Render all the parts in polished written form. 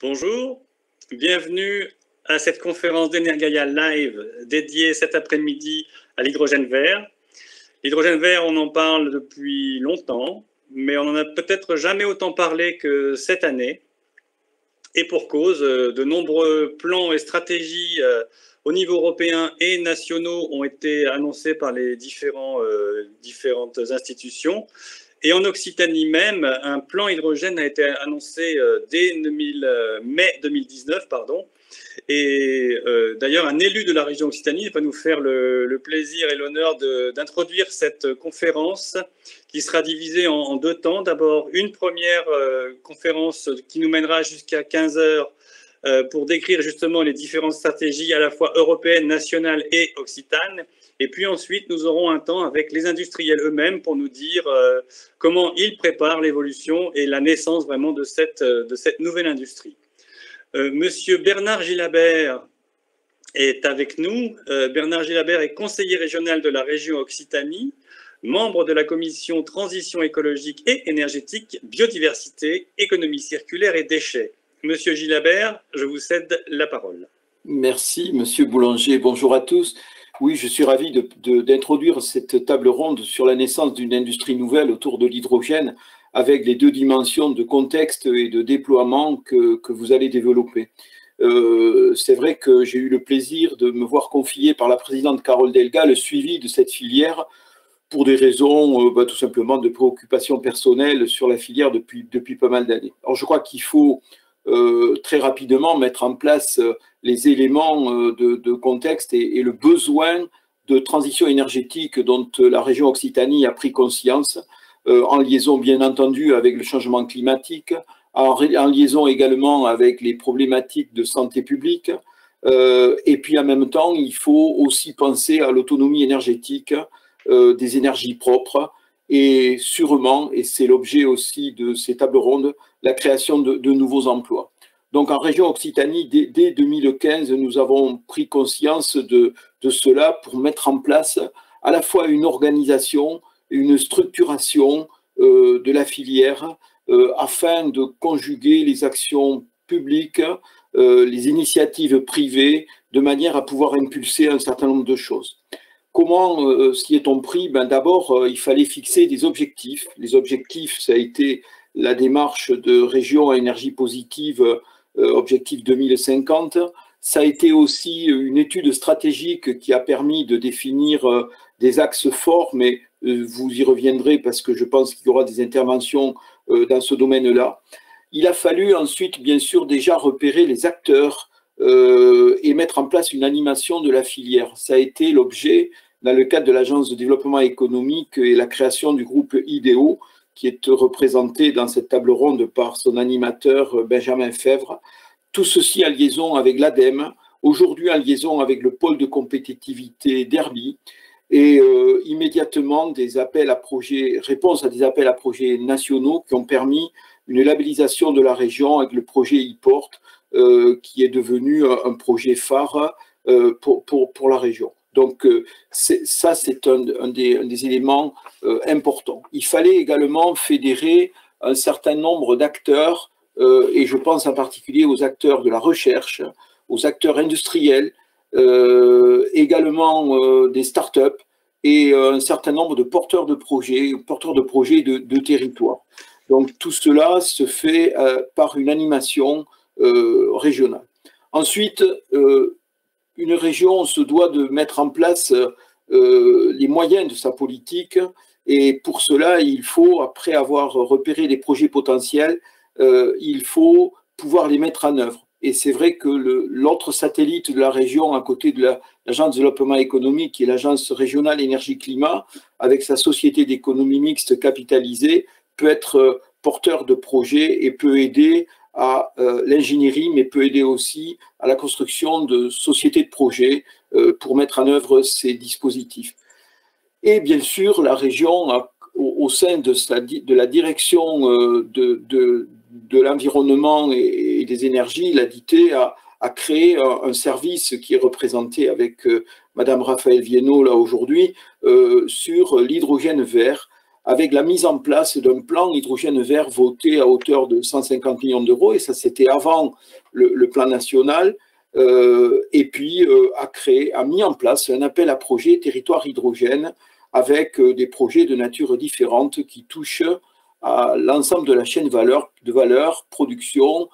Bonjour, bienvenue à cette conférence d'Energaia Live dédiée cet après-midi à l'hydrogène vert. L'hydrogène vert, on en parle depuis longtemps, mais on n'en a peut-être jamais autant parlé que cette année. Et pour cause, de nombreux plans et stratégies au niveau européen et nationaux ont été annoncés par les différentes institutions. Et en Occitanie même, un plan hydrogène a été annoncé dès mai 2019, pardon. Et d'ailleurs, un élu de la région Occitanie va nous faire le plaisir et l'honneur d'introduire cette conférence qui sera divisée en deux temps. D'abord, une première conférence qui nous mènera jusqu'à 15 heures pour décrire justement les différentes stratégies à la fois européennes, nationales et occitanes. Et puis ensuite, nous aurons un temps avec les industriels eux-mêmes pour nous dire comment ils préparent l'évolution et la naissance vraiment de cette nouvelle industrie. Monsieur Bernard Gilabert est avec nous. Bernard Gilabert est conseiller régional de la région Occitanie, membre de la commission transition écologique et énergétique, biodiversité, économie circulaire et déchets. Monsieur Gilabert, je vous cède la parole. Merci, Monsieur Boulanger. Bonjour à tous. Oui, je suis ravi d'introduire cette table ronde sur la naissance d'une industrie nouvelle autour de l'hydrogène avec les deux dimensions de contexte et de déploiement que vous allez développer. C'est vrai que j'ai eu le plaisir de me voir confier par la présidente Carole Delga le suivi de cette filière pour des raisons tout simplement de préoccupation personnelle sur la filière depuis pas mal d'années. Alors je crois qu'il faut très rapidement mettre en place les éléments de contexte et le besoin de transition énergétique dont la région Occitanie a pris conscience, en liaison bien entendu avec le changement climatique, en liaison également avec les problématiques de santé publique, et puis en même temps il faut aussi penser à l'autonomie énergétique des énergies propres, et sûrement, et c'est l'objet aussi de ces tables rondes, la création de nouveaux emplois. Donc en région Occitanie, dès 2015, nous avons pris conscience de cela pour mettre en place à la fois une organisation, une structuration de la filière afin de conjuguer les actions publiques, les initiatives privées, de manière à pouvoir impulser un certain nombre de choses. Comment s'y est-on pris? D'abord, il fallait fixer des objectifs. Les objectifs, ça a été la démarche de région à énergie positive, objectif 2050. Ça a été aussi une étude stratégique qui a permis de définir des axes forts, mais vous y reviendrez parce que je pense qu'il y aura des interventions dans ce domaine-là. Il a fallu ensuite, bien sûr, déjà repérer les acteurs et mettre en place une animation de la filière. Ça a été l'objet, dans le cadre de l'Agence de développement économique et la création du groupe IDEO, qui est représenté dans cette table ronde par son animateur Benjamin Fèvre. Tout ceci en liaison avec l'ADEME, aujourd'hui en liaison avec le pôle de compétitivité d'Herbie, et immédiatement des appels à projets, réponse à des appels à projets nationaux qui ont permis une labellisation de la région avec le projet e-Port, qui est devenu un projet phare pour la région. Donc ça, c'est un des éléments importants. Il fallait également fédérer un certain nombre d'acteurs, et je pense en particulier aux acteurs de la recherche, aux acteurs industriels, également des startups et un certain nombre de porteurs de projets de territoire. Donc tout cela se fait par une animation régionale. Ensuite, une région se doit de mettre en place les moyens de sa politique, et pour cela, il faut, après avoir repéré les projets potentiels, il faut pouvoir les mettre en œuvre. Et c'est vrai que l'autre satellite de la région, à côté de l'Agence de développement économique, qui est l'Agence régionale énergie-climat, avec sa société d'économie mixte capitalisée, peut être porteur de projets et peut aider à l'ingénierie, mais peut aider aussi à la construction de sociétés de projets pour mettre en œuvre ces dispositifs. Et bien sûr, la région, au sein de la direction de l'environnement et des énergies, l'ADITE a créé un service qui est représenté avec Madame Raphaël Viennot là aujourd'hui sur l'hydrogène vert, avec la mise en place d'un plan hydrogène vert voté à hauteur de 150 millions d'euros, et ça c'était avant le plan national, et puis a mis en place un appel à projet territoire hydrogène avec des projets de nature différente qui touchent à l'ensemble de la chaîne de valeur, production,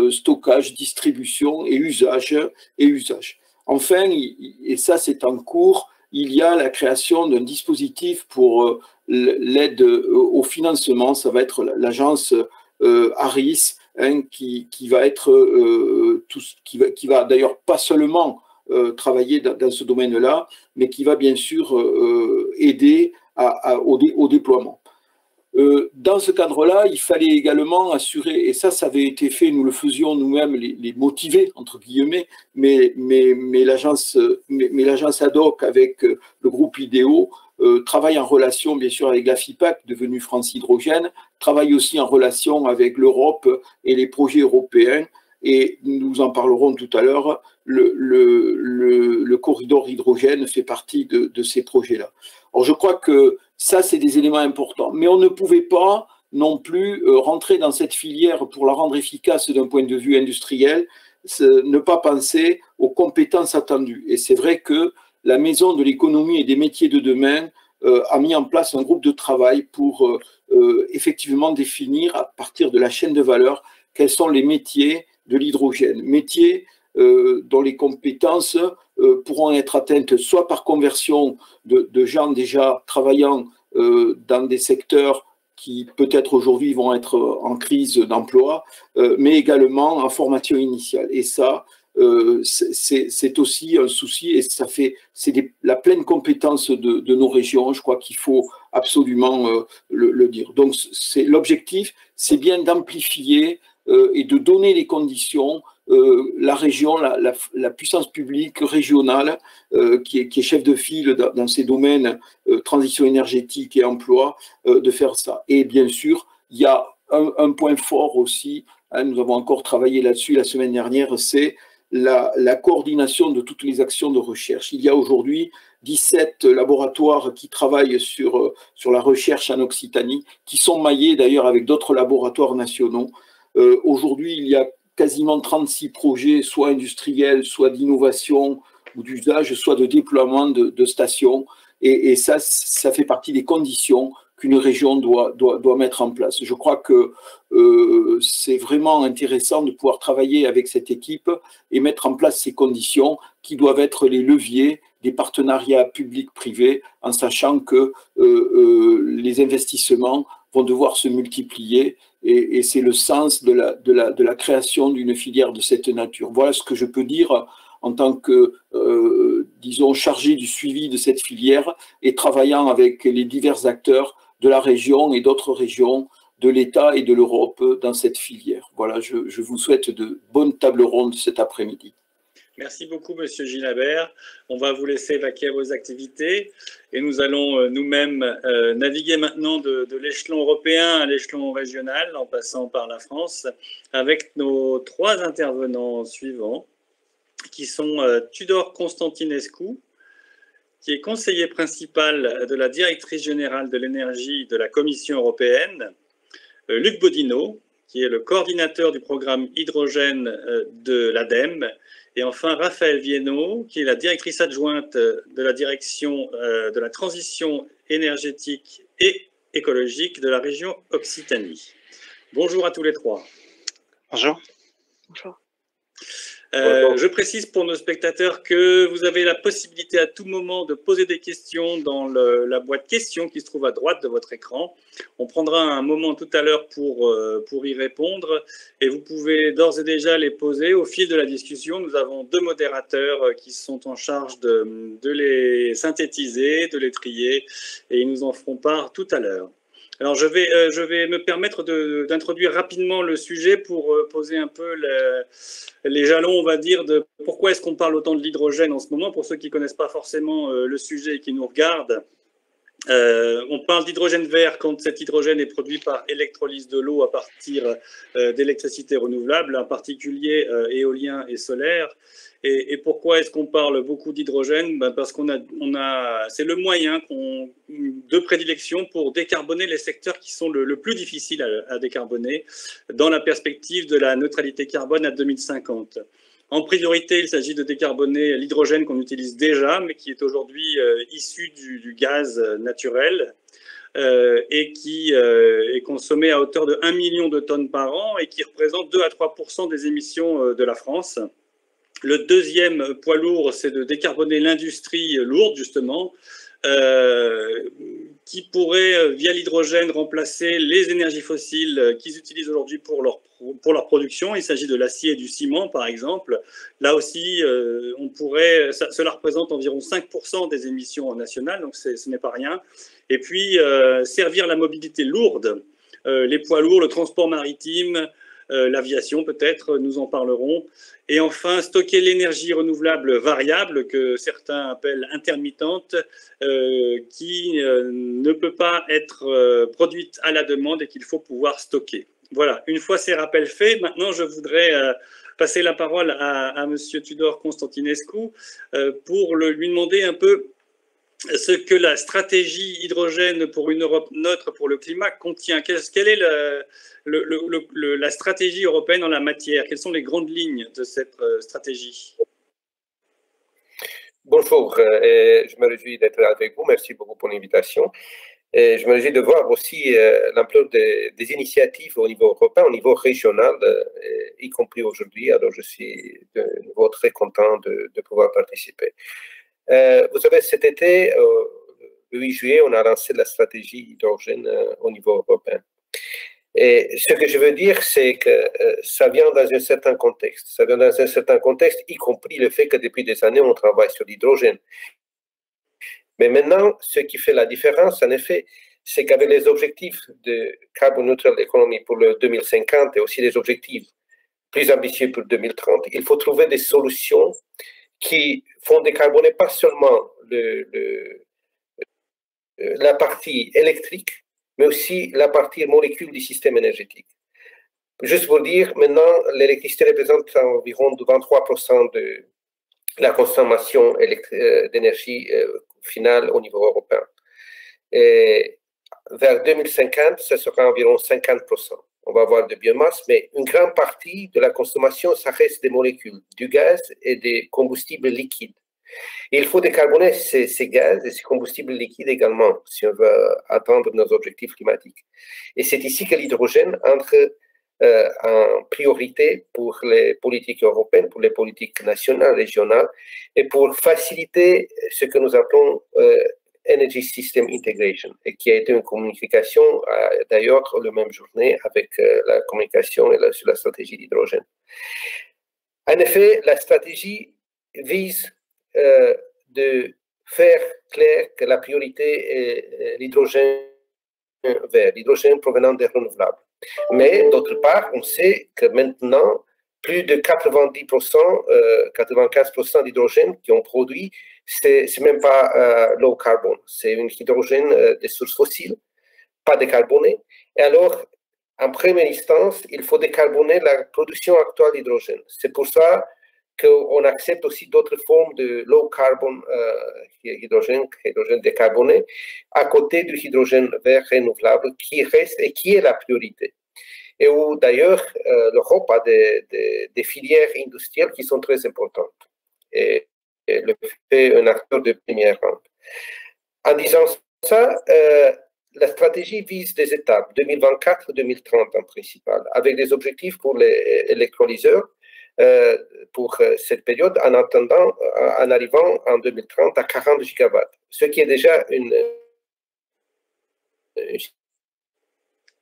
stockage, distribution et usage. Enfin, et ça c'est en cours, il y a la création d'un dispositif pour l'aide au financement. Ça va être l'agence ARIS, hein, qui va être qui va d'ailleurs pas seulement travailler dans ce domaine-là, mais qui va bien sûr aider au déploiement. Dans ce cadre-là, il fallait également assurer, et ça avait été fait, nous le faisions nous-mêmes, les motivés, entre guillemets, mais l'agence ad hoc avec le groupe IDEO travaille en relation, bien sûr, avec la FIPAC, devenue France Hydrogène, travaille aussi en relation avec l'Europe et les projets européens, et nous en parlerons tout à l'heure, le corridor hydrogène fait partie de ces projets-là. Alors, je crois que ça, c'est des éléments importants. Mais on ne pouvait pas non plus rentrer dans cette filière pour la rendre efficace d'un point de vue industriel, ne pas penser aux compétences attendues. Et c'est vrai que la Maison de l'économie et des métiers de demain a mis en place un groupe de travail pour effectivement définir, à partir de la chaîne de valeur, quels sont les métiers de l'hydrogène. Métiers dont les compétences pourront être atteintes soit par conversion de gens déjà travaillant dans des secteurs qui peut-être aujourd'hui vont être en crise d'emploi, mais également en formation initiale. Et ça, c'est aussi un souci, et c'est la pleine compétence de nos régions. Je crois qu'il faut absolument le dire. Donc l'objectif, c'est bien d'amplifier et de donner les conditions. La région, la puissance publique régionale qui est chef de file dans ces domaines transition énergétique et emploi, de faire ça. Et bien sûr, il y a un point fort aussi, hein, nous avons encore travaillé là-dessus la semaine dernière, c'est la coordination de toutes les actions de recherche. Il y a aujourd'hui 17 laboratoires qui travaillent sur la recherche en Occitanie, qui sont maillés d'ailleurs avec d'autres laboratoires nationaux. Aujourd'hui, il y a quasiment 36 projets, soit industriels, soit d'innovation ou d'usage, soit de déploiement de stations. Et ça fait partie des conditions qu'une région doit mettre en place. Je crois que c'est vraiment intéressant de pouvoir travailler avec cette équipe et mettre en place ces conditions qui doivent être les leviers des partenariats publics-privés, en sachant que les investissements vont devoir se multiplier, et c'est le sens de la création d'une filière de cette nature. Voilà ce que je peux dire en tant que, disons, chargé du suivi de cette filière et travaillant avec les divers acteurs de la région et d'autres régions, de l'État et de l'Europe dans cette filière. Voilà, je vous souhaite de bonnes tables rondes cet après-midi. Merci beaucoup, Monsieur Gilabert. On va vous laisser vaquer à vos activités et nous allons nous-mêmes naviguer maintenant de l'échelon européen à l'échelon régional en passant par la France avec nos trois intervenants suivants qui sont Tudor Constantinescu, qui est conseiller principal de la directrice générale de l'énergie de la Commission européenne, Luc Bodino, qui est le coordinateur du programme hydrogène de l'ADEME, et enfin Raphaël Viennot, qui est la directrice adjointe de la direction de la transition énergétique et écologique de la région Occitanie. Bonjour à tous les trois. Bonjour. Bonjour. Je précise pour nos spectateurs que vous avez la possibilité à tout moment de poser des questions dans la boîte questions qui se trouve à droite de votre écran. On prendra un moment tout à l'heure pour y répondre et vous pouvez d'ores et déjà les poser au fil de la discussion. Nous avons deux modérateurs qui sont en charge de les synthétiser, de les trier et ils nous en feront part tout à l'heure. Alors, je vais me permettre d'introduire rapidement le sujet pour poser un peu les jalons, on va dire, de pourquoi est-ce qu'on parle autant de l'hydrogène en ce moment. Pour ceux qui ne connaissent pas forcément le sujet et qui nous regardent, On parle d'hydrogène vert quand cet hydrogène est produit par électrolyse de l'eau à partir d'électricité renouvelable, en particulier éolien et solaire. Et pourquoi est-ce qu'on parle beaucoup d'hydrogène? Parce c'est le moyen de prédilection pour décarboner les secteurs qui sont le plus difficiles à décarboner dans la perspective de la neutralité carbone à 2050. En priorité, il s'agit de décarboner l'hydrogène qu'on utilise déjà, mais qui est aujourd'hui issu du gaz naturel et qui est consommé à hauteur de 1 million de tonnes par an et qui représente 2 à 3% des émissions de la France. Le deuxième poids lourd, c'est de décarboner l'industrie lourde, justement, qui pourrait, via l'hydrogène, remplacer les énergies fossiles qu'ils utilisent aujourd'hui pour leur production. Il s'agit de l'acier et du ciment, par exemple. Là aussi, cela représente environ 5% des émissions nationales, donc ce n'est pas rien. Et puis, servir la mobilité lourde, les poids lourds, le transport maritime, l'aviation peut-être, nous en parlerons. Et enfin, stocker l'énergie renouvelable variable, que certains appellent intermittente, qui ne peut pas être produite à la demande et qu'il faut pouvoir stocker. Voilà, une fois ces rappels faits, maintenant je voudrais passer la parole à M. Tudor Constantinescu pour lui demander un peu ce que la stratégie hydrogène pour une Europe neutre pour le climat contient. Quelle est la stratégie européenne en la matière? Quelles sont les grandes lignes de cette stratégie? Bonjour, je me réjouis d'être avec vous. Merci beaucoup pour l'invitation. Et je me réjouis de voir aussi l'ampleur des initiatives au niveau européen, au niveau régional, y compris aujourd'hui. Alors, je suis de nouveau très content de pouvoir participer. Vous savez, cet été, le 8 juillet, on a lancé la stratégie hydrogène au niveau européen. Et ce que je veux dire, c'est que ça vient dans un certain contexte. Ça vient dans un certain contexte, y compris le fait que depuis des années, on travaille sur l'hydrogène. Mais maintenant, ce qui fait la différence, en effet, c'est qu'avec les objectifs de carbon neutral economy pour le 2050 et aussi les objectifs plus ambitieux pour 2030, il faut trouver des solutions qui font décarboner pas seulement la partie électrique, mais aussi la partie molécule du système énergétique. Juste pour dire, maintenant, l'électricité représente environ 23% de la consommation d'énergie finale au niveau européen. Et vers 2050, ce sera environ 50%. On va avoir de biomasse, mais une grande partie de la consommation, ça reste des molécules, du gaz et des combustibles liquides. Et il faut décarboner ces gaz et ces combustibles liquides également, si on veut atteindre nos objectifs climatiques. Et c'est ici que l'hydrogène entre en priorité pour les politiques européennes, pour les politiques nationales, régionales, et pour faciliter ce que nous appelons Energy System Integration, et qui a été une communication, d'ailleurs, la même journée avec la communication sur la stratégie d'hydrogène. En effet, la stratégie vise de faire clair que la priorité est l'hydrogène vert, l'hydrogène provenant des renouvelables. Mais d'autre part, on sait que maintenant, plus de 90%, 95% d'hydrogène qui ont produit, c'est même pas low carbon, c'est une hydrogène des sources fossiles, pas décarboné. Et alors, en première instance, il faut décarboner la production actuelle d'hydrogène. C'est pour ça qu'on accepte aussi d'autres formes de low carbon hydrogène décarboné, à côté du hydrogène vert renouvelable qui reste et qui est la priorité. Et où d'ailleurs l'Europe a des filières industrielles qui sont très importantes. Et le fait un acteur de première rang. En disant ça, la stratégie vise des étapes 2024-2030 en principal, avec des objectifs pour les électrolyseurs pour cette période, en arrivant en 2030 à 40 gigawatts, ce qui est déjà un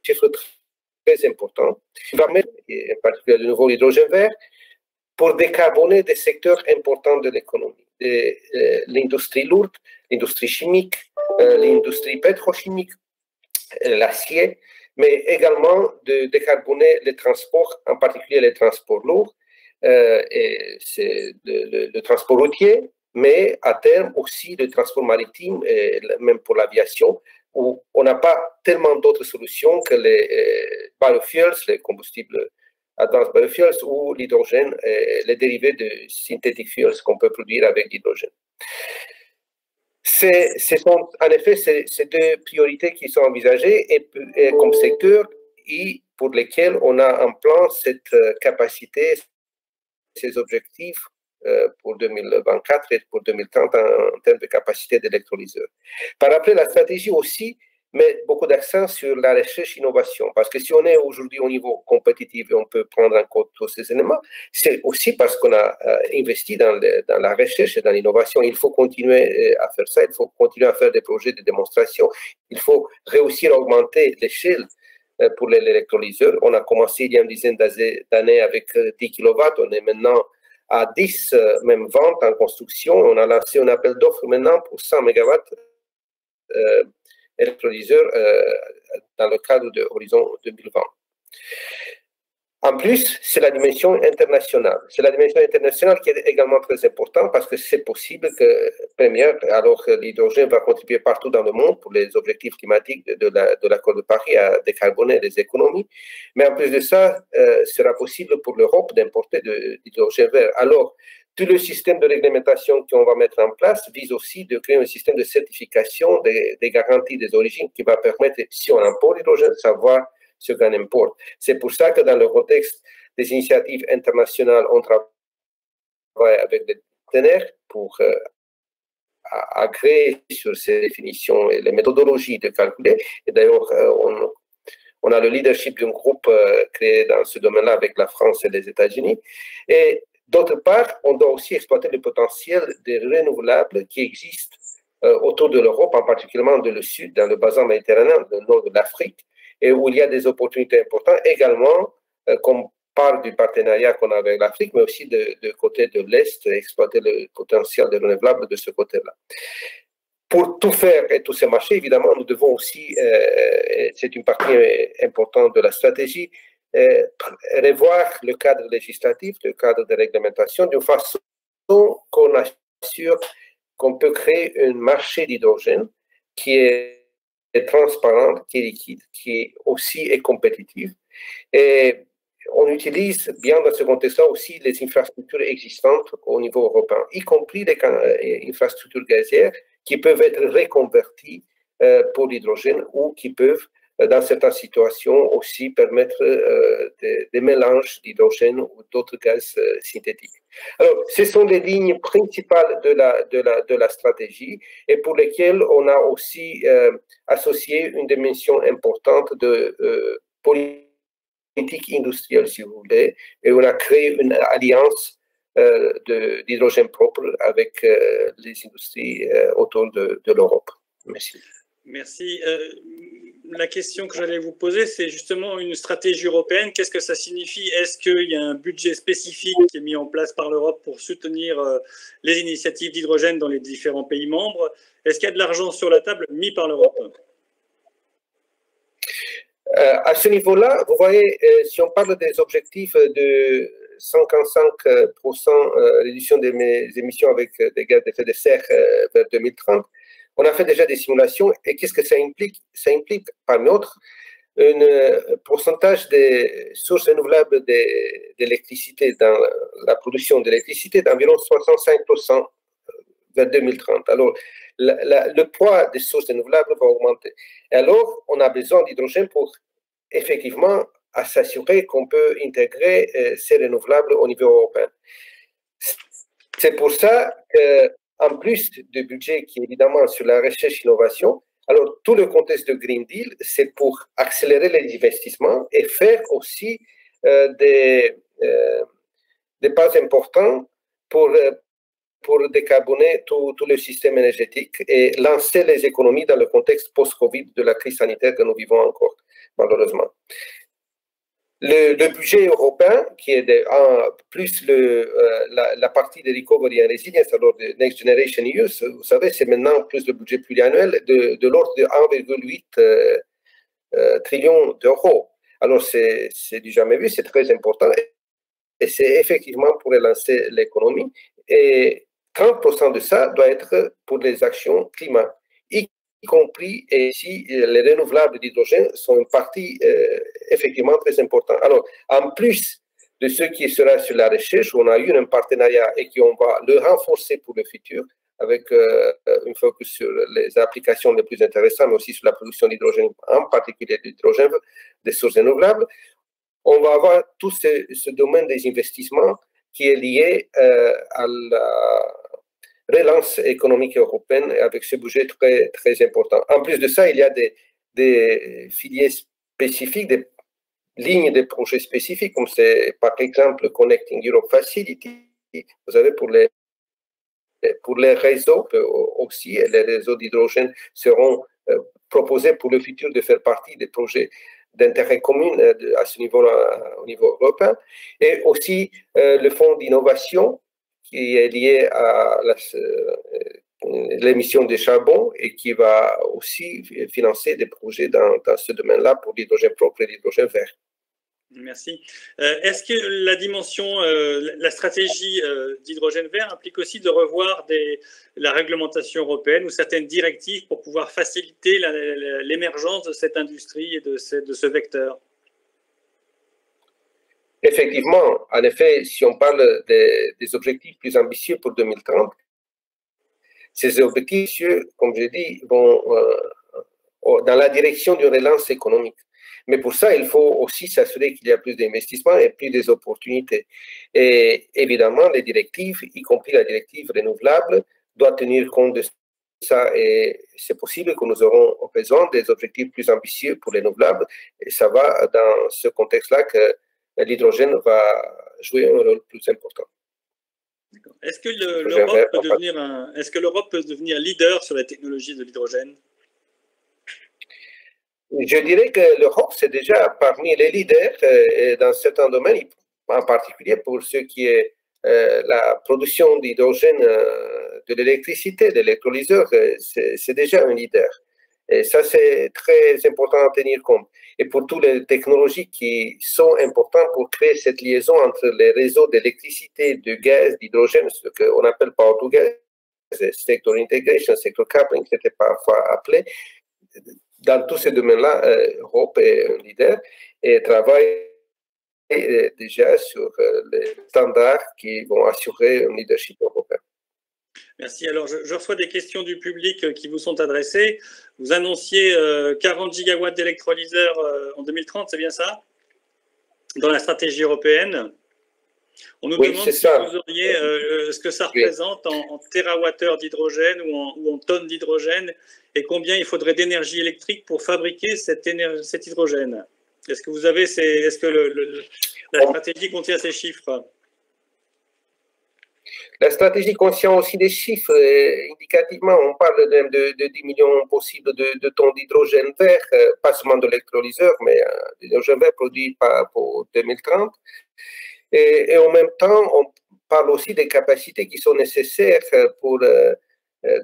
chiffre très important, qui va mettre, en particulier de nouveau l'hydrogène vert, pour décarboner des secteurs importants de l'économie. L'industrie lourde, l'industrie chimique, l'industrie pétrochimique, l'acier, mais également de décarboner les transports, en particulier les transports lourds, et c'est le transport routier, mais à terme aussi le transport maritime, et même pour l'aviation, où on n'a pas tellement d'autres solutions que les biofuels, les combustibles advanced biofuels ou l'hydrogène et les dérivés de synthetic fuels qu'on peut produire avec l'hydrogène. Ce sont en effet ces deux priorités qui sont envisagées et comme secteur et pour lesquels on a en plan cette capacité, ces objectifs pour 2024 et pour 2030 en termes de capacité d'électrolyseur. Par après, la stratégie aussi met beaucoup d'accent sur la recherche et l'innovation, parce que si on est aujourd'hui au niveau compétitif et on peut prendre en compte tous ces éléments, c'est aussi parce qu'on a investi dans la recherche et dans l'innovation. Il faut continuer à faire ça, il faut continuer à faire des projets de démonstration, il faut réussir à augmenter l'échelle pour l'électrolyseur. On a commencé il y a une dizaine d'années avec 10 kW, on est maintenant à 10, même 20 en construction. On a lancé un appel d'offres maintenant pour 100 MW électrolyseurs dans le cadre de Horizon 2020. En plus, c'est la dimension internationale. C'est la dimension internationale qui est également très importante parce que c'est possible que, première, alors que l'hydrogène va contribuer partout dans le monde pour les objectifs climatiques de l'accord de Paris à décarboner les économies, mais en plus de ça, sera possible pour l'Europe d'importer de l'hydrogène vert. Alors, tout le système de réglementation qu'on va mettre en place vise aussi de créer un système de certification des garanties des origines qui va permettre, si on importe l'hydrogène, savoir ce qu'on importe. C'est pour ça que dans le contexte des initiatives internationales, on travaille avec des partenaires pour agréer sur ces définitions et les méthodologies de calculer. Et d'ailleurs, on a le leadership d'un groupe créé dans ce domaine-là avec la France et les États-Unis. Et d'autre part, on doit aussi exploiter le potentiel des renouvelables qui existent autour de l'Europe, en particulier dans le sud, dans le bassin méditerranéen, dans le nord de l'Afrique, et où il y a des opportunités importantes également, comme part du partenariat qu'on a avec l'Afrique, mais aussi de côté de l'Est, exploiter le potentiel des renouvelables de ce côté-là. Pour tout faire et tous ces marchés, évidemment, nous devons aussi, c'est une partie importante de la stratégie, revoir le cadre législatif, le cadre de réglementation, d'une façon qu'on assure qu'on peut créer un marché d'hydrogène qui est transparent, qui est liquide, qui aussi est compétitif. Et on utilise bien dans ce contexte-là aussi les infrastructures existantes au niveau européen, y compris les infrastructures gazières qui peuvent être reconverties pour l'hydrogène ou qui peuvent, dans certaines situations, aussi permettre des mélanges d'hydrogène ou d'autres gaz synthétiques. Alors, ce sont les lignes principales de la stratégie et pour lesquelles on a aussi associé une dimension importante de politique industrielle, si vous voulez, et on a créé une alliance d'hydrogène propre avec les industries autour de l'Europe. Merci. Merci. La question que j'allais vous poser, c'est justement une stratégie européenne. Qu'est-ce que ça signifie? Est-ce qu'il y a un budget spécifique qui est mis en place par l'Europe pour soutenir les initiatives d'hydrogène dans les différents pays membres? Est-ce qu'il y a de l'argent sur la table mis par l'Europe? À ce niveau-là, vous voyez, si on parle des objectifs de 55% réduction des émissions avec des gaz d'effet de serre vers 2030, on a fait déjà des simulations et qu'est-ce que ça implique? Ça implique, parmi autres, un pourcentage des sources renouvelables d'électricité dans la production d'électricité d'environ 65% vers 2030. Alors, le poids des sources renouvelables va augmenter. Et alors, on a besoin d'hydrogène pour effectivement s'assurer qu'on peut intégrer ces renouvelables au niveau européen. C'est pour ça que en plus du budget qui est évidemment sur la recherche et l'innovation, alors tout le contexte de Green Deal, c'est pour accélérer les investissements et faire aussi des pas importants pour décarboner tout le système énergétique et lancer les économies dans le contexte post-Covid de la crise sanitaire que nous vivons encore, malheureusement. Le budget européen, qui est plus la partie de Recovery and Resilience, alors de Next Generation EU, vous savez, c'est maintenant plus le budget pluriannuel de l'ordre de 1,8 trillion d'euros. Alors, c'est du jamais vu, c'est très important et c'est effectivement pour relancer l'économie. Et 30% de ça doit être pour les actions climat, y compris et si les renouvelables d'hydrogène sont une partie effectivement très importante. Alors, en plus de ce qui sera sur la recherche, on a eu un partenariat et qu'on va le renforcer pour le futur, avec un focus sur les applications les plus intéressantes, mais aussi sur la production d'hydrogène, en particulier d'hydrogène des sources renouvelables. On va avoir tout ce domaine des investissements qui est lié à la relance économique européenne avec ce budget très, très important. En plus de ça, il y a des filières spécifiques, des lignes de projets spécifiques, comme c'est par exemple Connecting Europe Facility. Vous avez pour les réseaux aussi, les réseaux d'hydrogène seront proposés pour le futur de faire partie des projets d'intérêt commun à ce niveau-là, au niveau européen. Et aussi le fonds d'innovation qui est lié à l'émission de charbon et qui va aussi financer des projets dans ce domaine-là pour l'hydrogène propre et l'hydrogène vert. Merci. Est-ce que la dimension, la stratégie d'hydrogène vert implique aussi de revoir la réglementation européenne ou certaines directives pour pouvoir faciliter l'émergence de cette industrie et de ce vecteur? Effectivement, en effet, si on parle des objectifs plus ambitieux pour 2030, ces objectifs, comme je dis, vont dans la direction d'une relance économique. Mais pour ça, il faut aussi s'assurer qu'il y a plus d'investissements et plus des opportunités. Et évidemment, les directives, y compris la directive renouvelable, doivent tenir compte de ça. Et c'est possible que nous aurons besoin des objectifs plus ambitieux pour les renouvelables. Et ça va dans ce contexte-là que l'hydrogène va jouer un rôle plus important. Est-ce que l'Europe peut devenir leader sur la technologie de l'hydrogène? Je dirais que l'Europe, c'est déjà parmi les leaders dans certains domaines, en particulier pour ce qui est la production d'hydrogène, de l'électricité, de l'électrolyseur, c'est déjà un leader. Et ça, c'est très important à tenir compte. Et pour toutes les technologies qui sont importantes pour créer cette liaison entre les réseaux d'électricité, de gaz, d'hydrogène, ce qu'on appelle power to gas, sector integration, sector coupling, c'était parfois appelé. Dans tous ces domaines-là, l'Europe est un leader et travaille déjà sur les standards qui vont assurer un leadership européen. Merci. Alors, je reçois des questions du public qui vous sont adressées. Vous annonciez 40 gigawatts d'électrolyseurs en 2030, c'est bien ça? Dans la stratégie européenne. On nous demande si vous auriez ce que ça représente en térawattheures d'hydrogène ou en tonnes d'hydrogène et combien il faudrait d'énergie électrique pour fabriquer cet hydrogène. Est-ce que vous avez la stratégie contient ces chiffres? La stratégie contient aussi des chiffres. Indicativement, on parle de 10 millions possibles de tonnes d'hydrogène vert, pas seulement de l'électrolyseur, mais d'hydrogène vert produit pour 2030. Et en même temps, on parle aussi des capacités qui sont nécessaires pour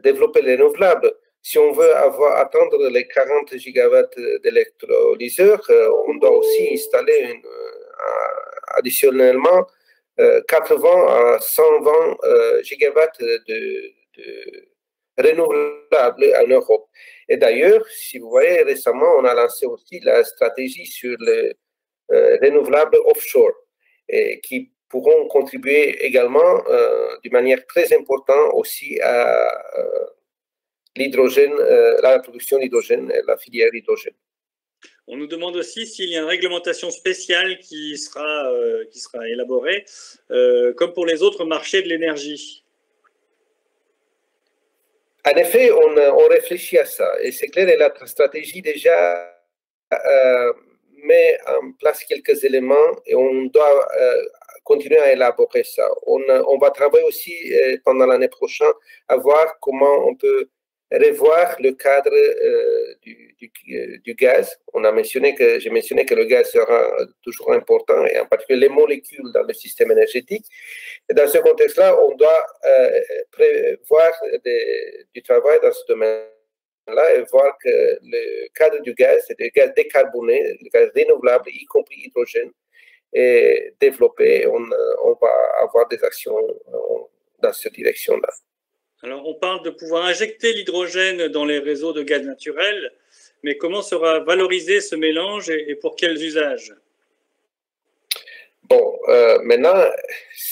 développer les renouvelables. Si on veut atteindre les 40 gigawatts d'électrolyseurs, on doit aussi installer additionnellement 80 à 120 gigawatts de renouvelables en Europe. Et d'ailleurs, si vous voyez, récemment, on a lancé aussi la stratégie sur les renouvelables offshore, et qui pourront contribuer également d'une manière très importante aussi à l'hydrogène, la production d'hydrogène, la filière hydrogène. On nous demande aussi s'il y a une réglementation spéciale qui sera élaborée, comme pour les autres marchés de l'énergie. En effet, on réfléchit à ça. Et c'est clair, et la stratégie déjà met en place quelques éléments et on doit continuer à élaborer ça. On va travailler aussi pendant l'année prochaine à voir comment on peut revoir le cadre du gaz. J'ai mentionné que le gaz sera toujours important, et en particulier les molécules dans le système énergétique. Et dans ce contexte-là, on doit prévoir du travail dans ce domaine-là et voir que le cadre du gaz, c'est le gaz décarboné, le gaz renouvelable, y compris hydrogène, est développé. On va avoir des actions dans cette direction-là. Alors, on parle de pouvoir injecter l'hydrogène dans les réseaux de gaz naturel, mais comment sera valorisé ce mélange et pour quels usages? Bon, maintenant,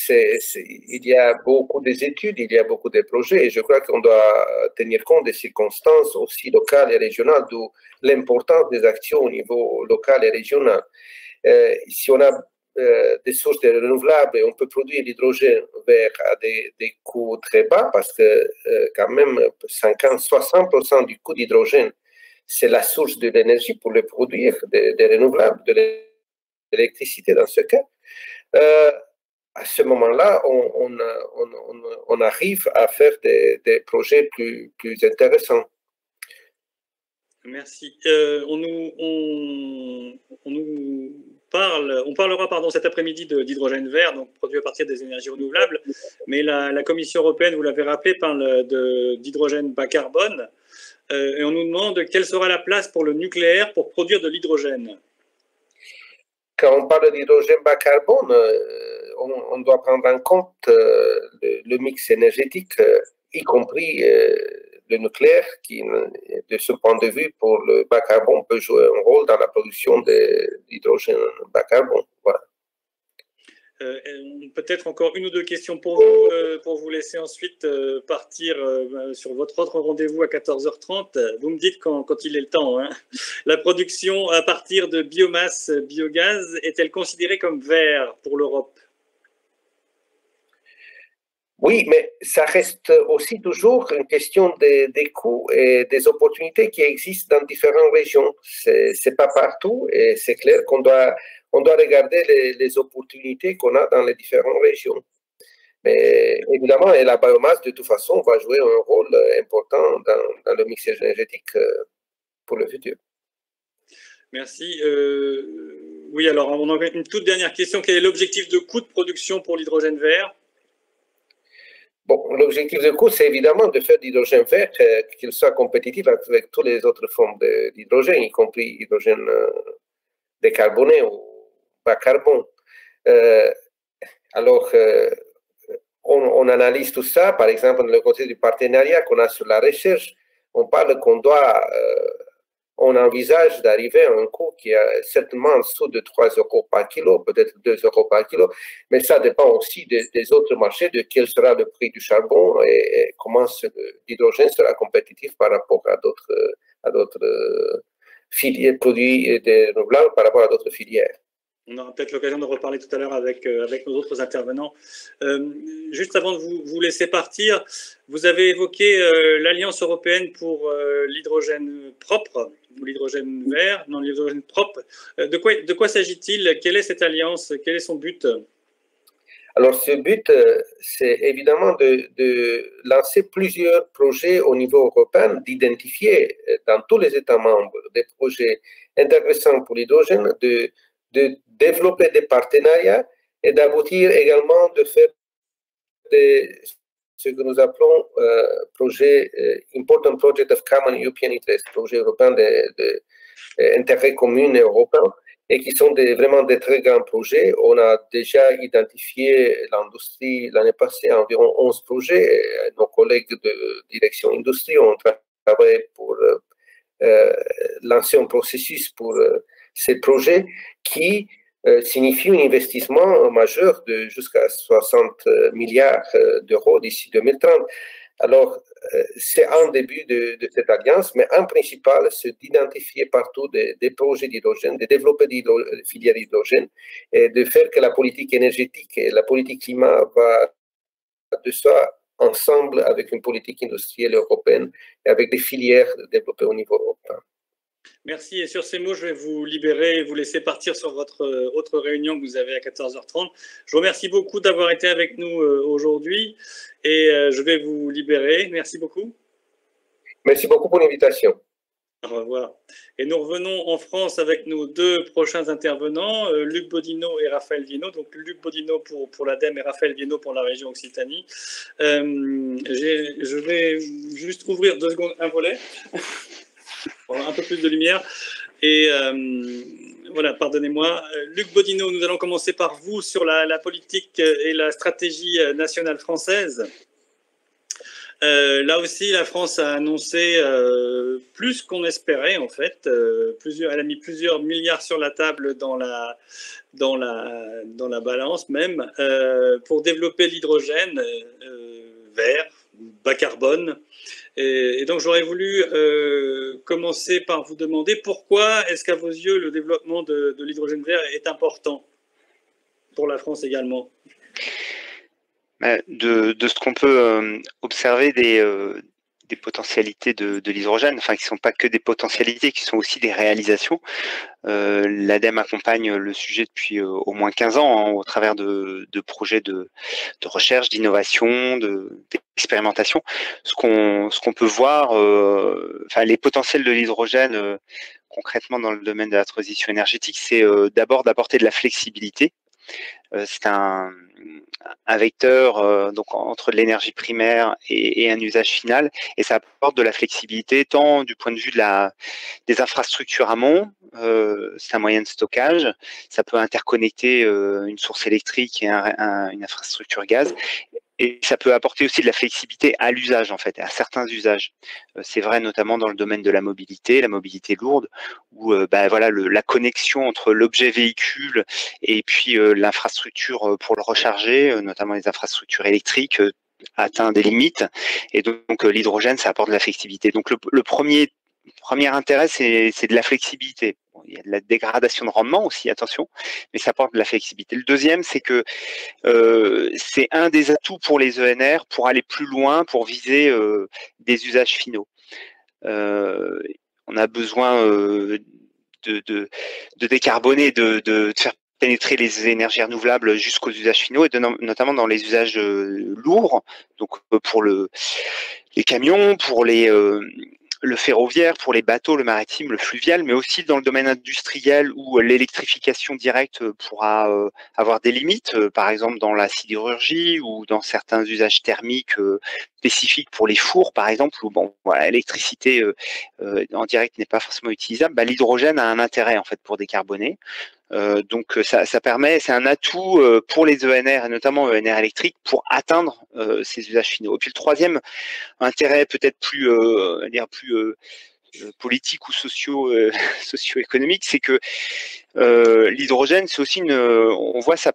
il y a beaucoup d'études, il y a beaucoup de projets, et je crois qu'on doit tenir compte des circonstances aussi locales et régionales, d'où l'importance des actions au niveau local et régional. Si on a des sources de renouvelables, on peut produire l'hydrogène vert à des coûts très bas, parce que quand même 50-60% du coût d'hydrogène, c'est la source de l'énergie pour le produire, des renouvelables, de l'électricité dans ce cas. À ce moment-là, on arrive à faire des projets plus intéressants. Merci. On parlera cet après-midi d'hydrogène vert, donc produit à partir des énergies renouvelables, mais la Commission européenne, vous l'avez rappelé, parle d'hydrogène bas carbone, et on nous demande quelle sera la place pour le nucléaire pour produire de l'hydrogène. Quand on parle d'hydrogène bas carbone, on doit prendre en compte le mix énergétique, y compris le nucléaire, qui, de ce point de vue, pour le bas carbone, peut jouer un rôle dans la production d'hydrogène bas carbone. Voilà. Peut-être encore une ou deux questions pour vous laisser ensuite partir sur votre autre rendez-vous à 14h30. Vous me dites quand il est le temps. Hein. La production à partir de biomasse, biogaz, est-elle considérée comme vert pour l'Europe? Oui, mais ça reste aussi toujours une question des coûts et des opportunités qui existent dans différentes régions. C'est pas partout, et c'est clair qu'on doit regarder les opportunités qu'on a dans les différentes régions. Mais évidemment, et la biomasse, de toute façon, va jouer un rôle important dans le mix énergétique pour le futur. Merci. Oui, alors on a une toute dernière question. Quel est l'objectif de coût de production pour l'hydrogène vert? Bon, l'objectif de coût, c'est évidemment de faire de l'hydrogène vert qu'il soit compétitif avec toutes les autres formes d'hydrogène, y compris l'hydrogène décarboné ou bas carbone. Alors, on analyse tout ça, par exemple, dans le côté du partenariat qu'on a sur la recherche, on parle on envisage d'arriver à un coût qui est certainement en dessous de 3 € par kilo, peut-être 2 € par kilo, mais ça dépend aussi des autres marchés, de quel sera le prix du charbon et comment l'hydrogène sera compétitif par rapport à d'autres filières, produits renouvelables par rapport à d'autres filières. On aura peut-être l'occasion de reparler tout à l'heure avec nos autres intervenants. Juste avant de vous laisser partir, vous avez évoqué l'Alliance européenne pour l'hydrogène propre, ou l'hydrogène vert, non, l'hydrogène propre. De quoi s'agit-il? Quelle est cette alliance? Quel est son but? Alors, ce but, c'est évidemment de lancer plusieurs projets au niveau européen, d'identifier dans tous les États membres des projets intéressants pour l'hydrogène, de développer des partenariats et d'aboutir également de faire ce que nous appelons projet Important Project of Common European Interest, projet européen d'intérêt commun européen, et qui sont vraiment des très grands projets. On a déjà identifié l'industrie l'année passée, environ 11 projets. Nos collègues de direction industrie ont travaillé pour lancer un processus pour ces projets qui signifie un investissement majeur de jusqu'à 60 milliards d'euros d'ici 2030. Alors, c'est un début de cette alliance, mais en principal, c'est d'identifier partout des projets d'hydrogène, de développer des filières d'hydrogène et de faire que la politique énergétique et la politique climat va de soi ensemble avec une politique industrielle européenne et avec des filières développées au niveau européen. Merci. Et sur ces mots, je vais vous libérer et vous laisser partir sur votre autre réunion que vous avez à 14h30. Je vous remercie beaucoup d'avoir été avec nous aujourd'hui et je vais vous libérer. Merci beaucoup. Merci beaucoup pour l'invitation. Au revoir. Et nous revenons en France avec nos deux prochains intervenants, Luc Bodino et Raphaël Viennot. Donc Luc Bodino pour l'ADEME et Raphaël Viennot pour la région Occitanie. Je vais juste ouvrir 2 secondes un volet. Pour un peu plus de lumière. Et voilà, pardonnez-moi. Luc Bodino, nous allons commencer par vous sur la politique et la stratégie nationale française. Là aussi, la France a annoncé plus qu'on espérait, en fait. Elle a mis plusieurs milliards sur la table dans la balance même, pour développer l'hydrogène vert, bas carbone. Et donc, j'aurais voulu commencer par vous demander pourquoi est-ce qu'à vos yeux, le développement de l'hydrogène vert est important pour la France également? De ce qu'on peut observer des potentialités de l'hydrogène, enfin qui ne sont pas que des potentialités, qui sont aussi des réalisations. L'ADEME accompagne le sujet depuis au moins 15 ans, hein, au travers de projets de recherche, d'innovation, d'expérimentation. Ce qu'on peut voir, enfin les potentiels de l'hydrogène concrètement dans le domaine de la transition énergétique, c'est d'abord d'apporter de la flexibilité. C'est un vecteur donc entre l'énergie primaire et un usage final, et ça apporte de la flexibilité tant du point de vue des infrastructures amont. C'est un moyen de stockage, ça peut interconnecter une source électrique et une infrastructure gaz. Et ça peut apporter aussi de la flexibilité à l'usage, en fait, à certains usages. C'est vrai notamment dans le domaine de la mobilité lourde, où voilà, la connexion entre l'objet véhicule et puis l'infrastructure pour le recharger, notamment les infrastructures électriques, atteint des limites. Et donc l'hydrogène, ça apporte de la flexibilité. Donc le premier intérêt, c'est de la flexibilité. Bon, il y a de la dégradation de rendement aussi, attention, mais ça apporte de la flexibilité. Le deuxième, c'est que c'est un des atouts pour les ENR pour aller plus loin, pour viser des usages finaux. On a besoin de décarboner, de faire pénétrer les énergies renouvelables jusqu'aux usages finaux, et notamment dans les usages lourds, donc pour les camions, pour le ferroviaire, pour les bateaux, le maritime, le fluvial, mais aussi dans le domaine industriel où l'électrification directe pourra avoir des limites, par exemple dans la sidérurgie ou dans certains usages thermiques spécifiques pour les fours, par exemple, où bon, voilà, l'électricité en direct n'est pas forcément utilisable. Bah, l'hydrogène a un intérêt en fait pour décarboner. Donc ça permet, c'est un atout pour les ENR et notamment ENR électriques pour atteindre ces usages finaux. Et puis le troisième intérêt peut-être plus politique ou socio-économique, c'est que l'hydrogène, c'est aussi on voit ça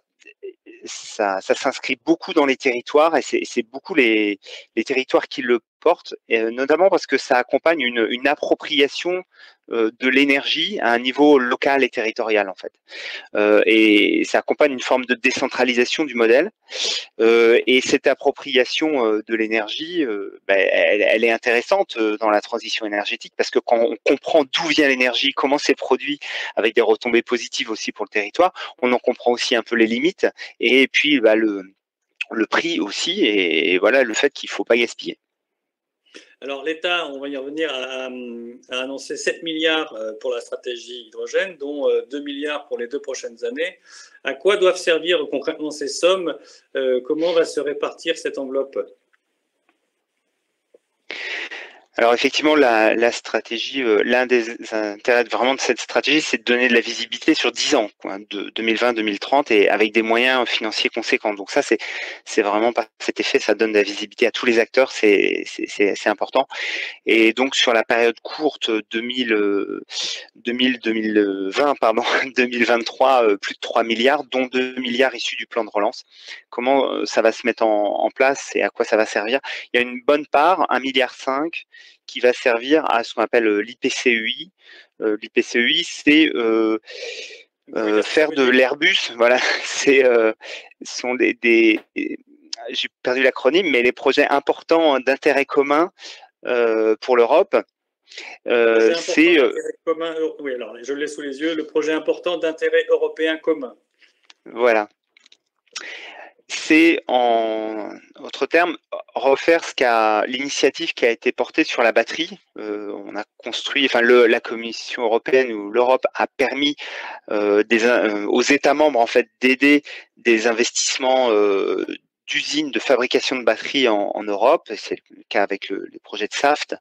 s'inscrit beaucoup dans les territoires, et c'est beaucoup les territoires qui le portent, et notamment parce que ça accompagne une appropriation de l'énergie à un niveau local et territorial en fait, et ça accompagne une forme de décentralisation du modèle, et cette appropriation de l'énergie, elle est intéressante dans la transition énergétique, parce que quand on comprend d'où vient l'énergie, comment c'est produit, avec des retombées positives aussi pour le territoire, on en comprend aussi un peu les limites, et puis le prix aussi, et voilà le fait qu'il ne faut pas gaspiller. Alors l'État, on va y revenir, a annoncé 7 milliards pour la stratégie hydrogène, dont 2 milliards pour les 2 prochaines années. À quoi doivent servir concrètement ces sommes? Comment va se répartir cette enveloppe? Alors effectivement, la stratégie, l'un des intérêts vraiment de cette stratégie, c'est de donner de la visibilité sur 10 ans, quoi, de 2020-2030, et avec des moyens financiers conséquents. Donc ça, c'est vraiment par cet effet, ça donne de la visibilité à tous les acteurs, c'est important. Et donc sur la période courte 2020, pardon, 2023, plus de 3 milliards, dont 2 milliards issus du plan de relance. Comment ça va se mettre en place et à quoi ça va servir? Il y a une bonne part, 1,5 milliard, qui va servir à ce qu'on appelle l'IPCEI. L'IPCEI, c'est faire de l'Airbus. Voilà, sont des j'ai perdu l'acronyme, mais les projets importants d'intérêt commun pour l'Europe. C'est oui, alors je l'ai sous les yeux, le projet important d'intérêt européen commun. Voilà. C'est, en autres termes, refaire l'initiative qui a été portée sur la batterie. On a construit, enfin la Commission européenne ou l'Europe a permis aux États membres en fait d'aider des investissements d'usines de fabrication de batteries en Europe. C'est le cas avec les projets de Saft.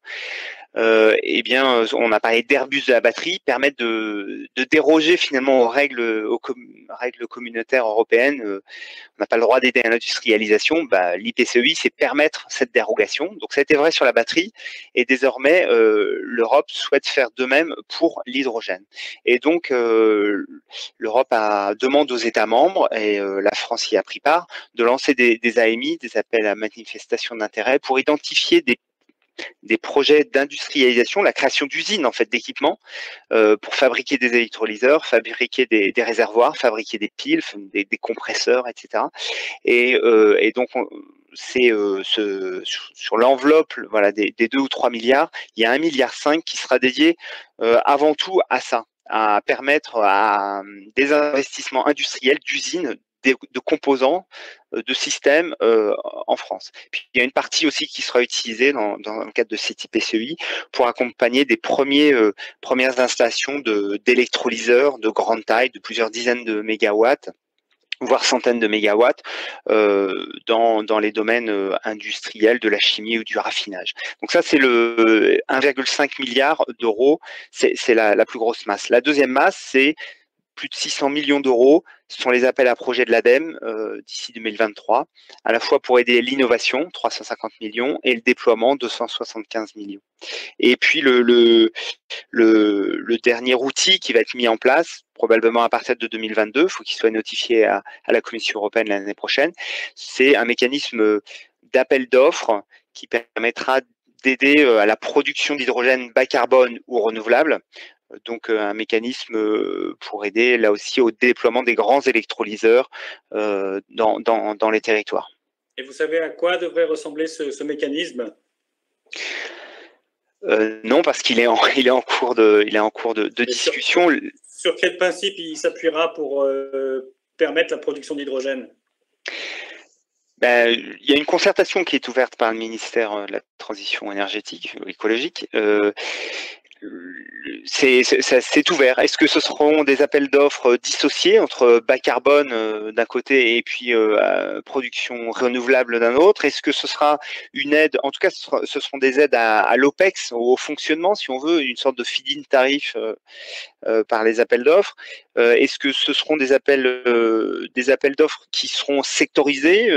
eh bien, on a parlé d'Airbus de la batterie, permettent de déroger finalement aux règles communautaires européennes. On n'a pas le droit d'aider à l'industrialisation. L'IPCEI, c'est permettre cette dérogation. Donc ça a été vrai sur la batterie, et désormais l'Europe souhaite faire de même pour l'hydrogène. Et donc l'Europe demande aux États membres, et la France y a pris part, de lancer des AMI, des appels à manifestation d'intérêt, pour identifier des projets d'industrialisation, la création d'usines en fait, d'équipements pour fabriquer des électrolyseurs, fabriquer des réservoirs, fabriquer des piles, des compresseurs, etc. Et donc c'est sur l'enveloppe, voilà, des 2 ou 3 milliards, il y a 1,5 milliard qui sera dédié avant tout à ça, à permettre à des investissements industriels d'usines, de composants, de systèmes en France. Puis il y a une partie aussi qui sera utilisée dans le cadre de cette IPCEI pour accompagner des premières installations d'électrolyseurs de grande taille, de plusieurs dizaines de mégawatts, voire centaines de mégawatts, dans les domaines industriels, de la chimie ou du raffinage. Donc ça, c'est le 1,5 milliard d'euros, c'est la plus grosse masse. La deuxième masse, c'est plus de 600 millions d'euros. Ce sont les appels à projets de l'ADEME d'ici 2023, à la fois pour aider l'innovation, 350 millions, et le déploiement, 275 millions. Et puis le dernier outil qui va être mis en place, probablement à partir de 2022, il faut qu'il soit notifié à la Commission européenne l'année prochaine, c'est un mécanisme d'appel d'offres qui permettra d'aider à la production d'hydrogène bas carbone ou renouvelable. Donc un mécanisme pour aider là aussi au déploiement des grands électrolyseurs dans les territoires. Et vous savez à quoi devrait ressembler ce mécanisme ? Non, parce qu'il est en cours de discussion. Sur quel principe il s'appuiera pour permettre la production d'hydrogène ? Il y a une concertation qui est ouverte par le ministère de la Transition énergétique, écologique. C'est ouvert. Est-ce que ce seront des appels d'offres dissociés entre bas carbone d'un côté et puis production renouvelable d'un autre? Est-ce que ce sera une aide? En tout cas, ce seront des aides à l'OPEX, au fonctionnement, si on veut, une sorte de feed-in tarif par les appels d'offres. Est-ce que ce seront des appels d'offres qui seront sectorisés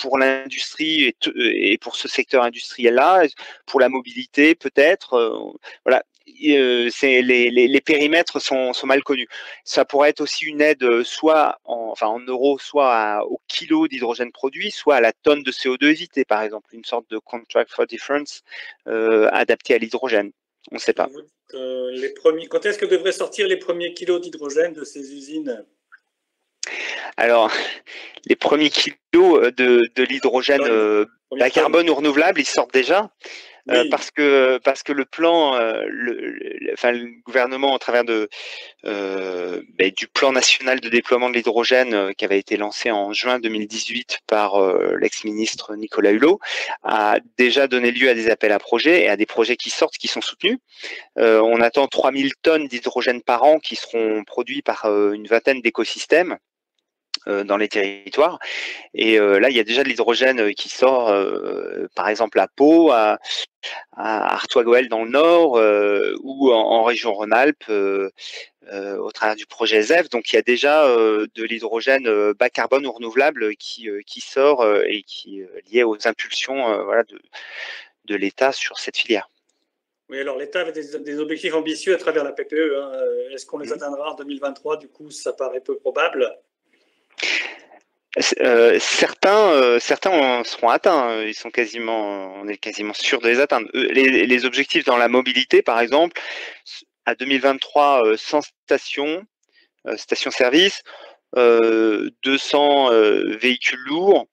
pour l'industrie et pour ce secteur industriel-là, pour la mobilité peut-être? Voilà. Les périmètres sont mal connus. Ça pourrait être aussi une aide soit en euros, soit au kilo d'hydrogène produit, soit à la tonne de CO2 évité, par exemple, une sorte de contract for difference adapté à l'hydrogène. On ne sait pas. Quand est-ce que devraient sortir les premiers kilos d'hydrogène de ces usines? Alors, les premiers kilos de l'hydrogène bas carbone ou renouvelable, ils sortent déjà. Oui. Parce que le plan, le gouvernement, au travers du plan national de déploiement de l'hydrogène qui avait été lancé en juin 2018 par l'ex-ministre Nicolas Hulot, a déjà donné lieu à des appels à projets et à des projets qui sortent, qui sont soutenus. On attend 3000 tonnes d'hydrogène par an qui seront produits par une vingtaine d'écosystèmes dans les territoires. Et là, il y a déjà de l'hydrogène qui sort, par exemple à Pau, à Artois-Gohelle dans le Nord, ou en région Rhône-Alpes, au travers du projet ZEF. Donc, il y a déjà de l'hydrogène bas carbone ou renouvelable qui sort et qui est lié aux impulsions de l'État sur cette filière. Oui, alors l'État avait des objectifs ambitieux à travers la PPE. Hein. Est-ce qu'on les atteindra en 2023? Du coup, ça paraît peu probable. Certains seront atteints. On est quasiment sûr de les atteindre. Les objectifs dans la mobilité, par exemple, à 2023, 100 stations-service, 200 véhicules lourds,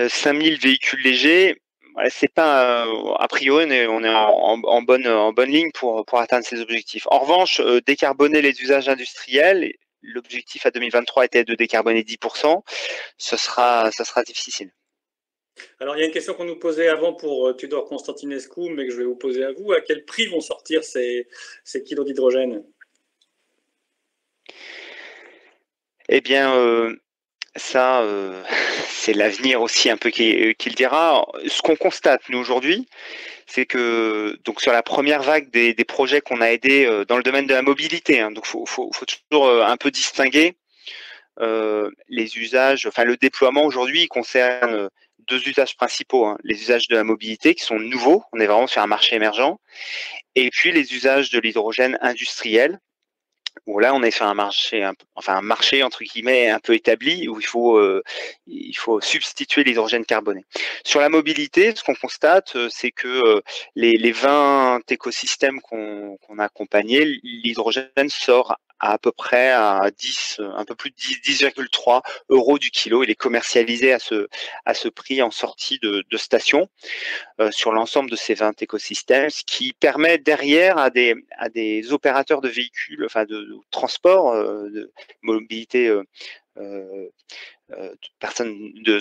5000 véhicules légers. Voilà, c'est pas a priori on est en bonne ligne pour atteindre ces objectifs. En revanche, décarboner les usages industriels. L'objectif à 2023 était de décarboner 10%. Ça sera difficile. Alors, il y a une question qu'on nous posait avant pour Tudor Constantinescu, mais que je vais vous poser à vous. À quel prix vont sortir ces kilos d'hydrogène? Eh bien, ça, c'est l'avenir aussi un peu qui le dira. Ce qu'on constate, nous, aujourd'hui, c'est que donc sur la première vague des projets qu'on a aidés dans le domaine de la mobilité, hein, donc faut toujours un peu distinguer les usages, enfin le déploiement aujourd'hui il concerne deux usages principaux, hein, les usages de la mobilité qui sont nouveaux, on est vraiment sur un marché émergent, et puis les usages de l'hydrogène industriel, où là on est sur un marché, un marché entre guillemets un peu établi, où il faut substituer l'hydrogène carboné. Sur la mobilité, ce qu'on constate, c'est que les 20 écosystèmes qu'on a accompagnés, l'hydrogène sort à peu près à 10, un peu plus de 10,3 € du kilo. Il est commercialisé à ce prix en sortie de station sur l'ensemble de ces 20 écosystèmes, ce qui permet derrière à des opérateurs de véhicules, enfin de transport, de mobilité, de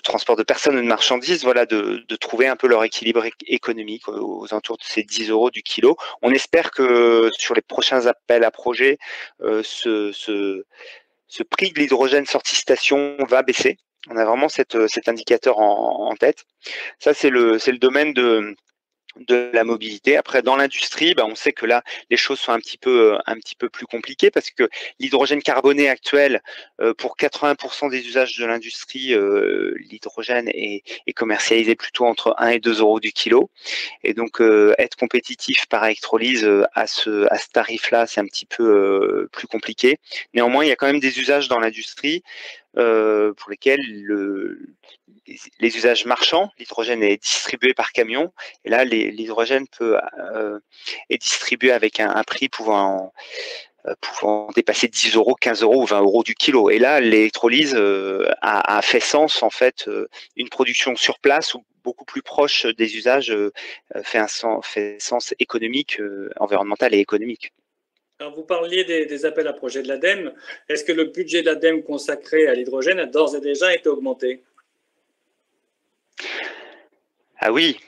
transport de personnes ou de marchandises, voilà, de trouver un peu leur équilibre économique aux alentours de ces 10 € du kilo. On espère que sur les prochains appels à projets, ce prix de l'hydrogène sortie station va baisser. On a vraiment cet indicateur en tête. Ça, c'est le domaine de la mobilité. Après, dans l'industrie, on sait que là, les choses sont un petit peu plus compliquées parce que l'hydrogène carboné actuel, pour 80% des usages de l'industrie, l'hydrogène est commercialisé plutôt entre 1 et 2 € du kilo. Et donc, être compétitif par électrolyse à ce tarif-là, c'est un petit peu plus compliqué. Néanmoins, il y a quand même des usages dans l'industrie pour lesquels les usages marchands, l'hydrogène est distribué par camion, et là l'hydrogène est distribué avec un prix pouvant dépasser 10 €, 15 € ou 20 € du kilo. Et là, l'électrolyse a fait sens, en fait, une production sur place ou beaucoup plus proche des usages fait sens économique, environnemental et économique. Alors, vous parliez des appels à projets de l'ADEME. Est-ce que le budget de l'ADEME consacré à l'hydrogène a d'ores et déjà été augmenté? Ah oui,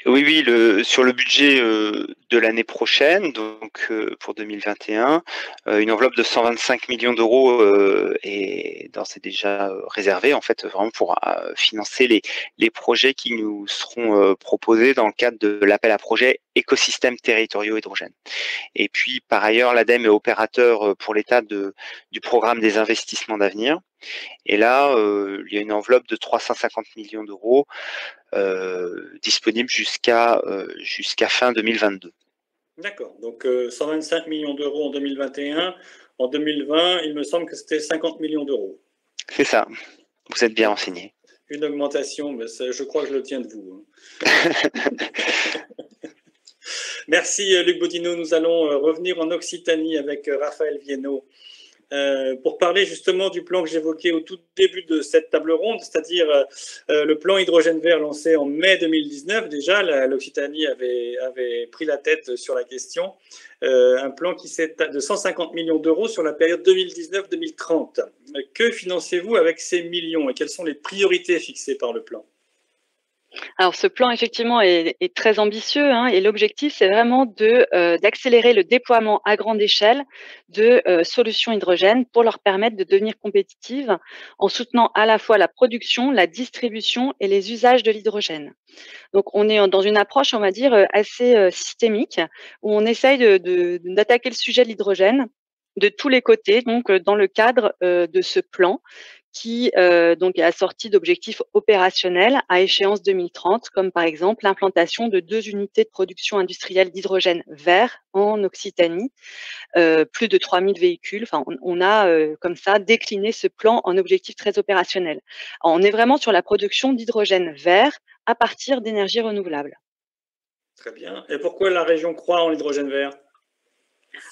oui, sur le budget de l'année prochaine, donc pour 2021, une enveloppe de 125 millions d'euros est d'ores et déjà réservée, en fait, vraiment pour financer les projets qui nous seront proposés dans le cadre de l'appel à projet écosystèmes territoriaux hydrogène. Et puis, par ailleurs, l'ADEME est opérateur pour l'État du programme des investissements d'avenir. Et là, il y a une enveloppe de 350 millions d'euros disponible jusqu'à fin 2022. D'accord, donc 125 millions d'euros en 2021. En 2020, il me semble que c'était 50 millions d'euros. C'est ça, vous êtes bien renseigné. Une augmentation, mais je crois que je le tiens de vous. Merci Luc Bodino. Nous allons revenir en Occitanie avec Raphaël Viennot pour parler justement du plan que j'évoquais au tout début de cette table ronde, c'est-à-dire le plan hydrogène vert lancé en mai 2019. Déjà, l'Occitanie avait pris la tête sur la question. Un plan qui s'étale de 150 millions d'euros sur la période 2019-2030. Que financez-vous avec ces millions et quelles sont les priorités fixées par le plan ? Alors, ce plan, effectivement, est très ambitieux, hein, et l'objectif, c'est vraiment d'accélérer le déploiement à grande échelle de solutions hydrogènes pour leur permettre de devenir compétitives en soutenant à la fois la production, la distribution et les usages de l'hydrogène. Donc, on est dans une approche, on va dire, assez systémique, où on essaye d'attaquer le sujet de l'hydrogène de tous les côtés, donc dans le cadre de ce plan qui donc est assorti d'objectifs opérationnels à échéance 2030, comme par exemple l'implantation de 2 unités de production industrielle d'hydrogène vert en Occitanie, plus de 3000 véhicules. Enfin, on a comme ça décliné ce plan en objectifs très opérationnels. Alors, on est vraiment sur la production d'hydrogène vert à partir d'énergies renouvelables. Très bien. Et pourquoi la région croit en l'hydrogène vert ?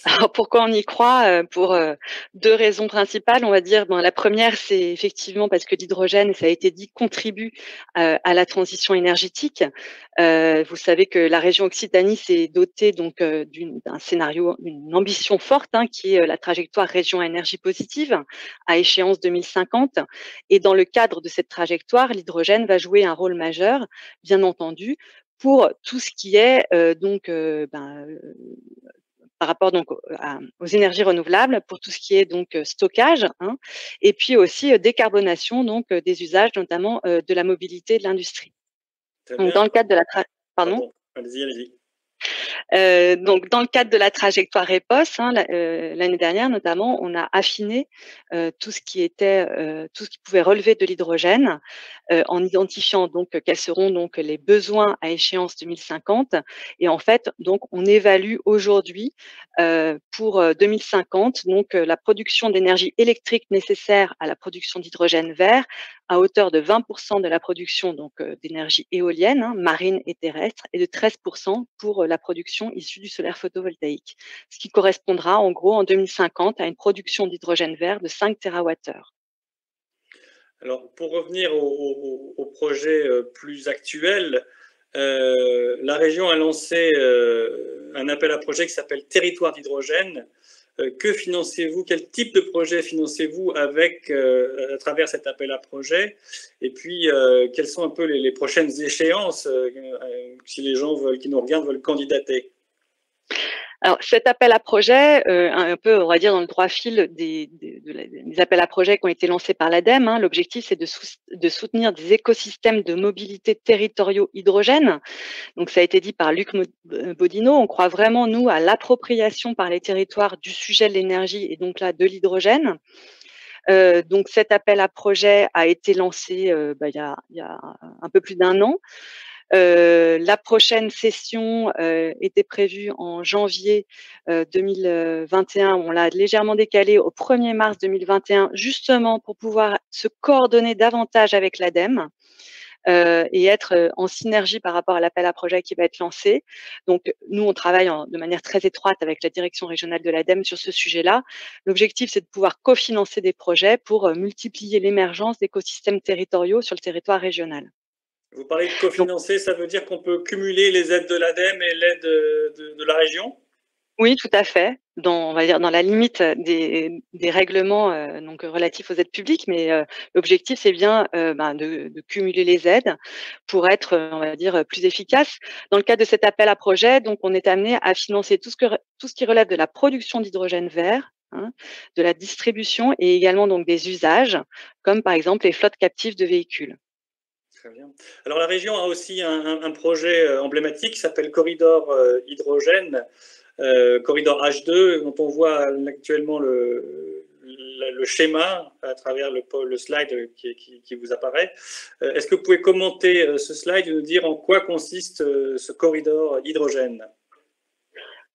Alors, pourquoi on y croit? Pour 2 raisons principales, on va dire. La première, c'est effectivement parce que l'hydrogène, ça a été dit, contribue à la transition énergétique. Vous savez que la région Occitanie s'est dotée donc d'un scénario, d'une ambition forte, hein, qui est la trajectoire région à énergie positive à échéance 2050. Et dans le cadre de cette trajectoire, l'hydrogène va jouer un rôle majeur, bien entendu, pour tout ce qui est par rapport donc aux énergies renouvelables pour tout ce qui est donc stockage, hein, et puis aussi décarbonation donc des usages, notamment de la mobilité et de l'industrie. Donc dans le cadre de la pardon. Allez-y, allez-y. Donc, dans le cadre de la trajectoire EPOS, hein, l'année dernière notamment, on a affiné tout ce qui pouvait relever de l'hydrogène, en identifiant donc quels seront donc les besoins à échéance 2050. Et en fait, donc on évalue aujourd'hui pour 2050 donc la production d'énergie électrique nécessaire à la production d'hydrogène vert à hauteur de 20% de la production donc d'énergie éolienne, hein, marine et terrestre, et de 13% pour la production issue du solaire photovoltaïque, ce qui correspondra en gros en 2050 à une production d'hydrogène vert de 5 TWh. Alors, pour revenir au projet plus actuel, la région a lancé un appel à projet qui s'appelle Territoire d'hydrogène. Que financez-vous? Quel type de projet financez-vous à travers cet appel à projet? Et puis, quelles sont un peu les prochaines échéances si les gens qui nous regardent veulent candidater? Alors, cet appel à projet, un peu, on va dire, dans le droit fil des appels à projets qui ont été lancés par l'ADEME, hein, l'objectif, c'est de soutenir des écosystèmes de mobilité territoriaux hydrogène. Donc, ça a été dit par Luc Bodino. On croit vraiment, nous, à l'appropriation par les territoires du sujet de l'énergie et donc là, de l'hydrogène. Donc, cet appel à projet a été lancé il y a un peu plus d'1 an. La prochaine session était prévue en janvier 2021. On l'a légèrement décalée au 1er mars 2021, justement pour pouvoir se coordonner davantage avec l'ADEME et être en synergie par rapport à l'appel à projet qui va être lancé. Donc, nous, on travaille de manière très étroite avec la direction régionale de l'ADEME sur ce sujet-là. L'objectif, c'est de pouvoir cofinancer des projets pour multiplier l'émergence d'écosystèmes territoriaux sur le territoire régional. Vous parlez de cofinancer, ça veut dire qu'on peut cumuler les aides de l'ADEME et l'aide de la région? Oui, tout à fait. On va dire dans la limite des règlements donc relatifs aux aides publiques, mais l'objectif c'est bien de cumuler les aides pour être, on va dire, plus efficace. Dans le cadre de cet appel à projet, donc on est amené à financer tout ce qui relève de la production d'hydrogène vert, hein, de la distribution et également donc des usages, comme par exemple les flottes captives de véhicules. Très bien. Alors la région a aussi un projet emblématique qui s'appelle Corridor Hydrogène, Corridor H2, dont on voit actuellement le schéma à travers le slide qui vous apparaît. Est-ce que vous pouvez commenter ce slide et nous dire en quoi consiste ce corridor hydrogène?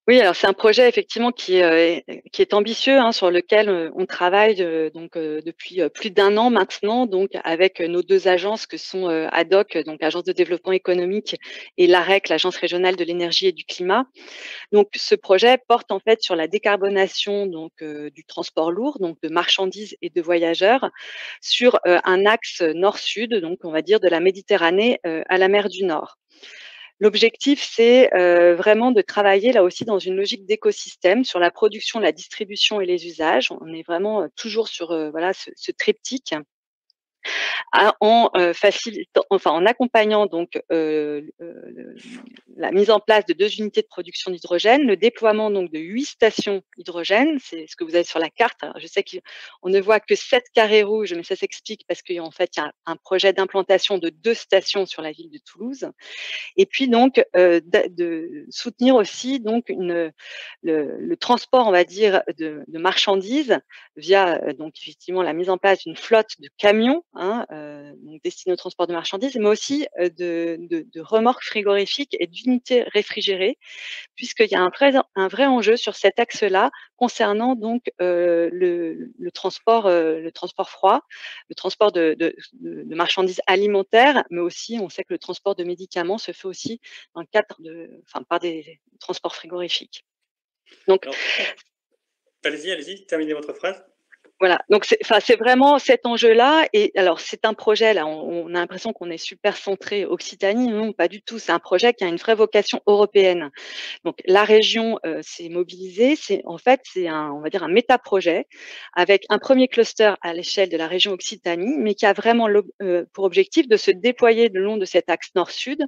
Oui, alors c'est un projet effectivement qui est ambitieux, hein, sur lequel on travaille depuis plus d'1 an maintenant, donc avec nos 2 agences que sont ADOC, donc Agence de développement économique, et l'AREC, l'Agence régionale de l'énergie et du climat. Donc ce projet porte en fait sur la décarbonation donc du transport lourd, donc de marchandises et de voyageurs, sur un axe nord-sud, donc on va dire de la Méditerranée à la mer du Nord. L'objectif, c'est vraiment de travailler là aussi dans une logique d'écosystème sur la production, la distribution et les usages. On est vraiment toujours sur voilà ce triptyque. En accompagnant donc la mise en place de 2 unités de production d'hydrogène, le déploiement donc de 8 stations hydrogène, c'est ce que vous avez sur la carte. Alors, je sais qu'on ne voit que 7 carrés rouges, mais ça s'explique parce qu'en fait, il y a un projet d'implantation de 2 stations sur la ville de Toulouse. Et puis donc de soutenir aussi donc le transport, on va dire, de marchandises via donc effectivement la mise en place d'une flotte de camions, hein, donc destinés au transport de marchandises, mais aussi de remorques frigorifiques et d'unités réfrigérées, puisqu'il y a un vrai enjeu sur cet axe-là concernant donc le transport froid, le transport de marchandises alimentaires, mais aussi on sait que le transport de médicaments se fait aussi dans le cadre par des transports frigorifiques. Donc, allez-y, terminez votre phrase. Voilà, donc c'est vraiment cet enjeu-là. Et alors, c'est un projet, là, on a l'impression qu'on est super centré Occitanie. Non, pas du tout. C'est un projet qui a une vraie vocation européenne. Donc, la région s'est mobilisée. En fait, c'est on va dire un méta-projet avec un premier cluster à l'échelle de la région Occitanie, mais qui a vraiment pour objectif de se déployer le long de cet axe nord-sud.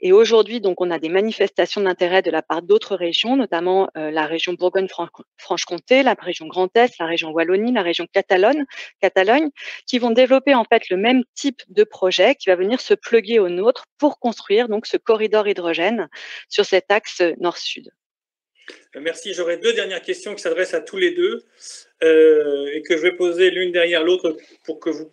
Et aujourd'hui, donc, on a des manifestations d'intérêt de la part d'autres régions, notamment la région Bourgogne-Franche-Comté, la région Grand Est, la région Wallonie, la région Catalogne, qui vont développer en fait le même type de projet qui va venir se pluguer au nôtre pour construire donc ce corridor hydrogène sur cet axe nord-sud. Merci. J'aurais deux dernières questions qui s'adressent à tous les deux et que je vais poser l'une derrière l'autre pour que vous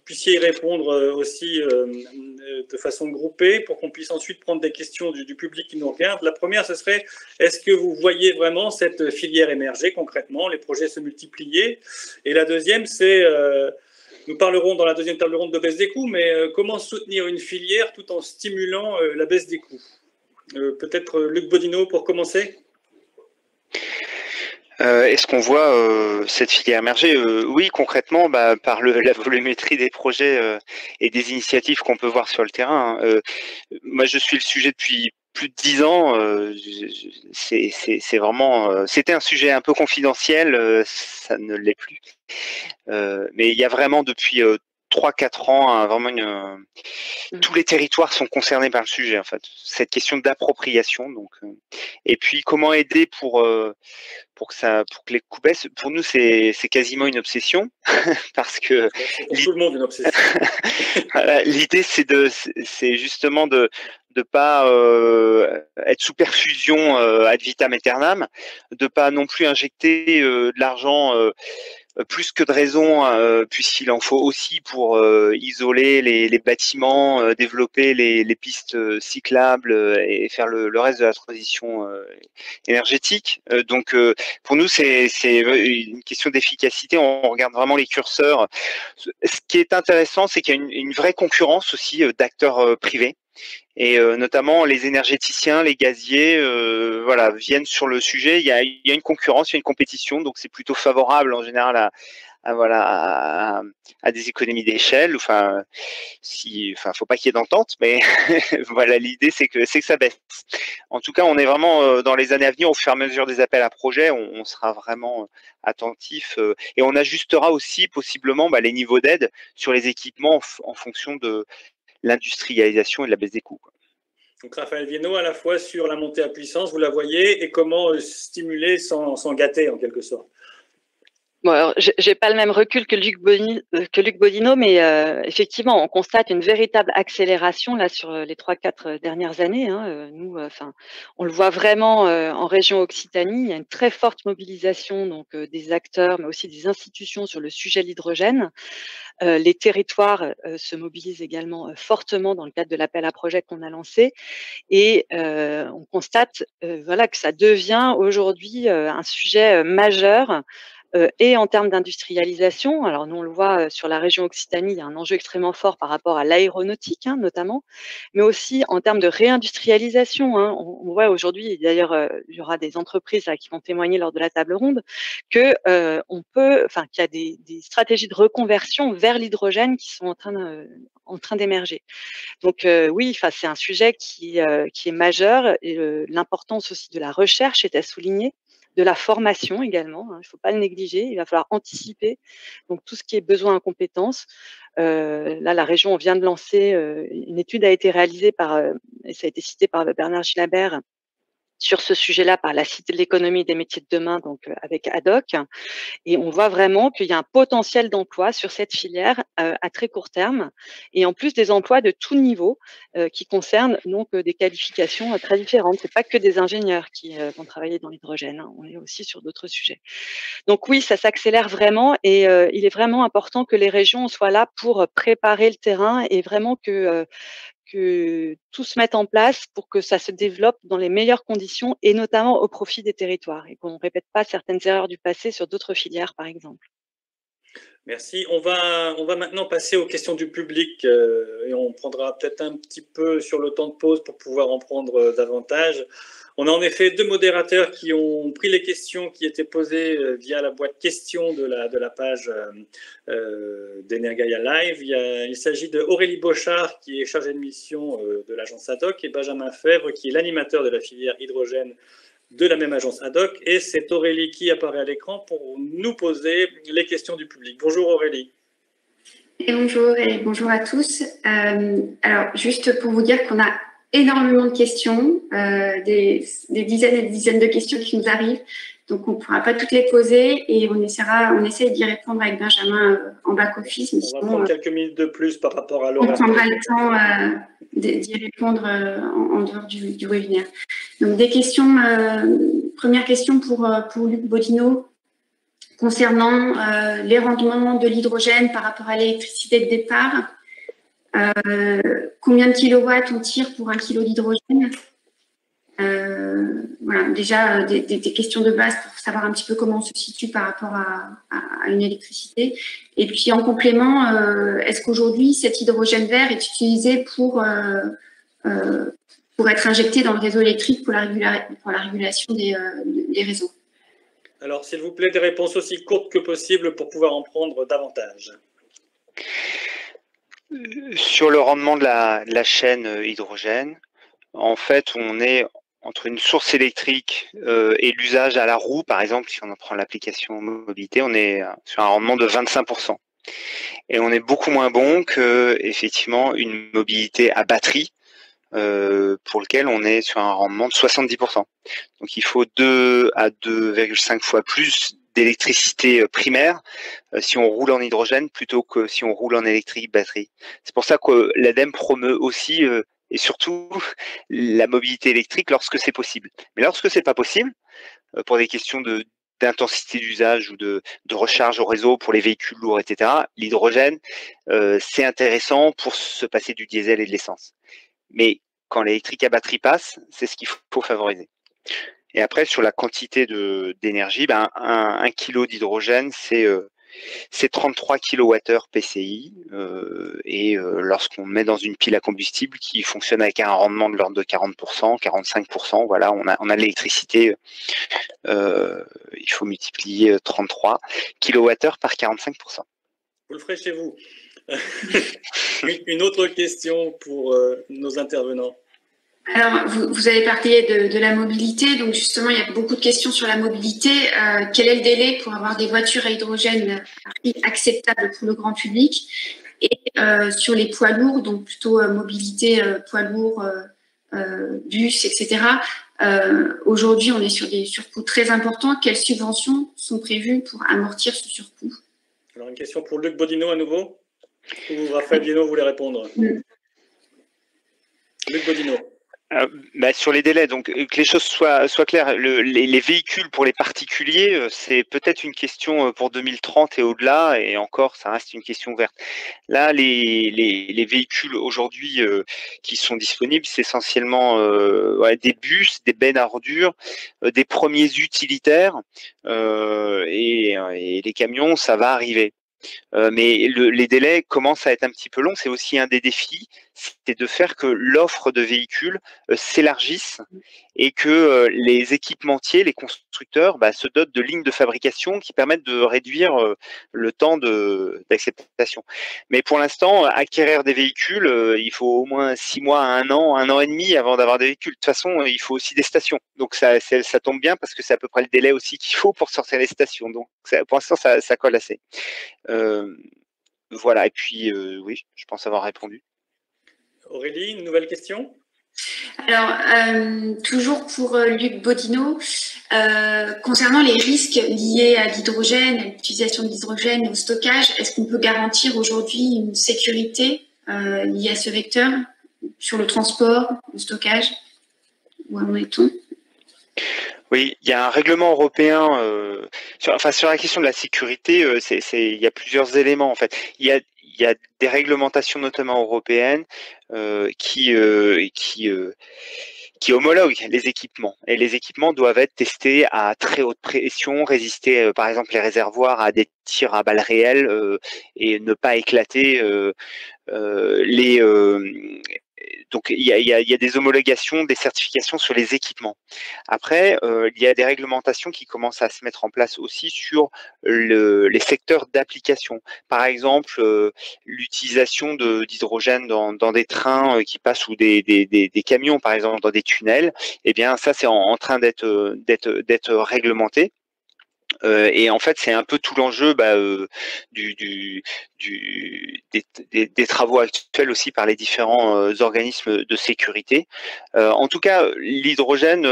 puissiez y répondre aussi de façon groupée, pour qu'on puisse ensuite prendre des questions du public qui nous regarde. La première, ce serait, est-ce que vous voyez vraiment cette filière émerger concrètement, les projets se multiplier? Et la deuxième, c'est, nous parlerons dans la deuxième table ronde de baisse des coûts, mais comment soutenir une filière tout en stimulant la baisse des coûts? Peut-être Luc Bodino pour commencer. Est-ce qu'on voit cette filière émerger? Oui, concrètement, par la volumétrie des projets et des initiatives qu'on peut voir sur le terrain. Moi, je suis le sujet depuis plus de 10 ans. C'est vraiment. C'était un sujet un peu confidentiel, ça ne l'est plus. Mais il y a vraiment depuis 3-4 ans, vraiment tous les territoires sont concernés par le sujet, en fait. Cette question d'appropriation. Donc, et puis, comment aider pour que les coûts baissent? Pour nous, c'est quasiment une obsession parce que pour tout le monde une obsession. L'idée, c'est justement de pas être sous perfusion ad vitam aeternam, de pas non plus injecter de l'argent plus que de raison, puisqu'il en faut aussi pour isoler les bâtiments, développer les pistes cyclables et faire le reste de la transition énergétique. Donc, pour nous, c'est une question d'efficacité. On regarde vraiment les curseurs. Ce qui est intéressant, c'est qu'il y a une vraie concurrence aussi d'acteurs privés. Et notamment les énergéticiens, les gaziers, voilà, viennent sur le sujet. Il y a une concurrence, il y a une compétition, donc c'est plutôt favorable en général à des économies d'échelle. Enfin, faut pas qu'il y ait d'entente, mais voilà, l'idée c'est que ça baisse. En tout cas, on est vraiment dans les années à venir, au fur et à mesure des appels à projets, on sera vraiment attentif et on ajustera aussi possiblement les niveaux d'aide sur les équipements en fonction de l'industrialisation et de la baisse des coûts. Donc Raphaël Viennot, à la fois sur la montée à puissance, vous la voyez, et comment stimuler sans gâter en quelque sorte. Bon, alors, j'ai pas le même recul que Luc Bodino, mais effectivement, on constate une véritable accélération là sur les 3-4 dernières années. Nous, on le voit vraiment en région Occitanie. Il y a une très forte mobilisation donc des acteurs, mais aussi des institutions sur le sujet de l'hydrogène. Les territoires se mobilisent également fortement dans le cadre de l'appel à projet qu'on a lancé, et on constate voilà, que ça devient aujourd'hui un sujet majeur. Et en termes d'industrialisation, alors nous on le voit sur la région Occitanie, il y a un enjeu extrêmement fort par rapport à l'aéronautique notamment, mais aussi en termes de réindustrialisation. On voit aujourd'hui, d'ailleurs il y aura des entreprises là, qui vont témoigner lors de la table ronde, que qu'il y a des stratégies de reconversion vers l'hydrogène qui sont en train d'émerger. Donc oui, c'est un sujet qui est majeur, et l'importance aussi de la recherche est à souligner, de la formation également, il ne faut pas le négliger, il va falloir anticiper donc tout ce qui est besoin en compétences. Là, la région vient de lancer, une étude a été réalisée et ça a été cité par Bernard Gilabert, sur ce sujet-là par la Cité de l'économie et des métiers de demain, donc avec ADOC, et on voit vraiment qu'il y a un potentiel d'emploi sur cette filière à très court terme, et en plus des emplois de tout niveau qui concernent donc des qualifications très différentes. C'est pas que des ingénieurs qui vont travailler dans l'hydrogène, on est aussi sur d'autres sujets. Donc oui, ça s'accélère vraiment, et il est vraiment important que les régions soient là pour préparer le terrain, et vraiment que tout se mette en place pour que ça se développe dans les meilleures conditions, et notamment au profit des territoires, et qu'on ne répète pas certaines erreurs du passé sur d'autres filières, par exemple. Merci. On va maintenant passer aux questions du public et on prendra peut-être un petit peu sur le temps de pause pour pouvoir en prendre davantage. On a en effet 2 modérateurs qui ont pris les questions qui étaient posées via la boîte questions de la page d'Energaia Live. Il s'agit de Aurélie Bochard qui est chargée de mission de l'agence ADOC et Benjamin Fèvre qui est l'animateur de la filière hydrogène de la même agence ADOC. Et c'est Aurélie qui apparaît à l'écran pour nous poser les questions du public. Bonjour Aurélie. Et bonjour à tous. Alors, juste pour vous dire qu'on a énormément de questions, des dizaines et des dizaines de questions qui nous arrivent. Donc, on ne pourra pas toutes les poser et on essaie d'y répondre avec Benjamin en back-office. On va prendre quelques minutes de plus par rapport à l'horaire. On prendra le temps d'y répondre en dehors du webinaire. Donc, des questions. Première question pour Luc Bodino concernant les rendements de l'hydrogène par rapport à l'électricité de départ. Combien de kilowatts on tire pour 1 kilo d'hydrogène? Voilà, déjà des questions de base pour savoir un petit peu comment on se situe par rapport à une électricité. Et puis en complément, est-ce qu'aujourd'hui cet hydrogène vert est utilisé pour être injecté dans le réseau électrique pour la régulation des réseaux? Alors, s'il vous plaît, des réponses aussi courtes que possible pour pouvoir en prendre davantage. Sur le rendement de la chaîne hydrogène, en fait, on est entre une source électrique et l'usage à la roue, par exemple, si on en prend l'application mobilité, on est sur un rendement de 25%. Et on est beaucoup moins bon que, effectivement, une mobilité à batterie, pour lequel on est sur un rendement de 70%. Donc il faut 2 à 2,5 fois plus d'électricité primaire si on roule en hydrogène plutôt que si on roule en électrique batterie. C'est pour ça que l'ADEME promeut aussi et surtout la mobilité électrique lorsque c'est possible. Mais lorsque c'est pas possible, pour des questions d'intensité d'usage ou de recharge au réseau pour les véhicules lourds, etc., l'hydrogène, c'est intéressant pour se passer du diesel et de l'essence. Mais quand l'électrique à batterie passe, c'est ce qu'il faut favoriser. Et après, sur la quantité d'énergie, un kilo d'hydrogène, c'est 33 kWh PCI. Et lorsqu'on met dans une pile à combustible qui fonctionne avec un rendement de l'ordre de 40%, 45%, voilà, on a de l'électricité. Il faut multiplier 33 kWh par 45%. Vous le ferez chez vous. Une autre question pour nos intervenants. Alors, vous avez parlé de la mobilité, donc justement, il y a beaucoup de questions sur la mobilité. Quel est le délai pour avoir des voitures à hydrogène acceptables pour le grand public? Et sur les poids lourds, donc plutôt mobilité, poids lourds, bus, etc. Aujourd'hui, on est sur des surcoûts très importants. Quelles subventions sont prévues pour amortir ce surcoût? Alors, une question pour Luc Bodino à nouveau. Ou Raphaël Bienot voulait répondre. Luc Bodino. Sur les délais, donc que les choses soient claires, les véhicules pour les particuliers, c'est peut-être une question pour 2030 et au-delà, et encore, ça reste une question ouverte. Là, les véhicules aujourd'hui qui sont disponibles, c'est essentiellement des bus, des bennes à ordures, des premiers utilitaires, et les camions, ça va arriver. Mais les délais commencent à être un petit peu longs. C'est aussi un des défis, c'est de faire que l'offre de véhicules s'élargisse et que les équipementiers, les constructeurs, se dotent de lignes de fabrication qui permettent de réduire le temps d'acceptation. Mais pour l'instant, acquérir des véhicules, il faut au moins 6 mois, 1 an et demi avant d'avoir des véhicules. De toute façon, il faut aussi des stations. Donc ça tombe bien parce que c'est à peu près le délai aussi qu'il faut pour sortir les stations. Donc pour l'instant, ça colle assez. Voilà, et puis oui, je pense avoir répondu. Aurélie, une nouvelle question? Alors, toujours pour Luc Bodino, concernant les risques liés à l'hydrogène, à l'utilisation de l'hydrogène, au stockage, est-ce qu'on peut garantir aujourd'hui une sécurité liée à ce vecteur sur le transport, le stockage? Où en est-on? Oui, il y a un règlement européen sur la question de la sécurité. Il y a plusieurs éléments en fait. Il y a des réglementations notamment européennes qui qui homologue les équipements. Et les équipements doivent être testés à très haute pression, résister, par exemple, les réservoirs à des tirs à balles réelles et ne pas éclater donc il y a des homologations, des certifications sur les équipements. Après, il y a des réglementations qui commencent à se mettre en place aussi sur les secteurs d'application. Par exemple, l'utilisation d'hydrogène dans des trains qui passent ou des camions, par exemple, dans des tunnels. Eh bien, ça, c'est en train d'être réglementé. Et en fait, c'est un peu tout l'enjeu des travaux actuels aussi par les différents organismes de sécurité. En tout cas, l'hydrogène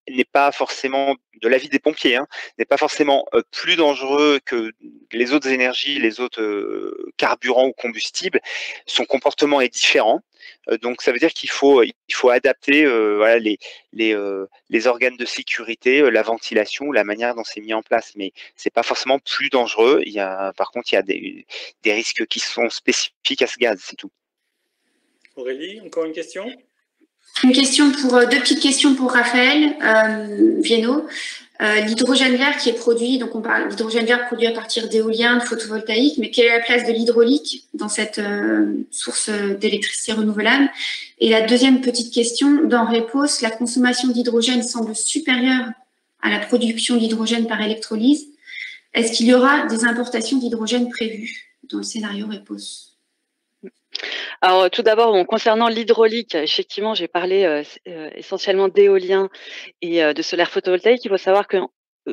n'est pas forcément, de l'avis des pompiers, n'est pas forcément plus dangereux que les autres énergies, les autres carburants ou combustibles. Son comportement est différent. Donc ça veut dire qu'il faut adapter voilà, les organes de sécurité, la ventilation, la manière dont c'est mis en place. Mais c'est pas forcément plus dangereux. Par contre, il y a des risques qui sont spécifiques à ce gaz, c'est tout. Aurélie, encore une question? Deux petites questions pour Raphaël Viennot. L'hydrogène vert qui est produit, donc on parle d'hydrogène vert produit à partir d'éolien, de photovoltaïque, mais quelle est la place de l'hydraulique dans cette source d'électricité renouvelable? Et la deuxième petite question, dans REPOS, la consommation d'hydrogène semble supérieure à la production d'hydrogène par électrolyse. Est-ce qu'il y aura des importations d'hydrogène prévues dans le scénario REPOS? Alors, tout d'abord, concernant l'hydraulique, effectivement, j'ai parlé essentiellement d'éolien et de solaire photovoltaïque. Il faut savoir que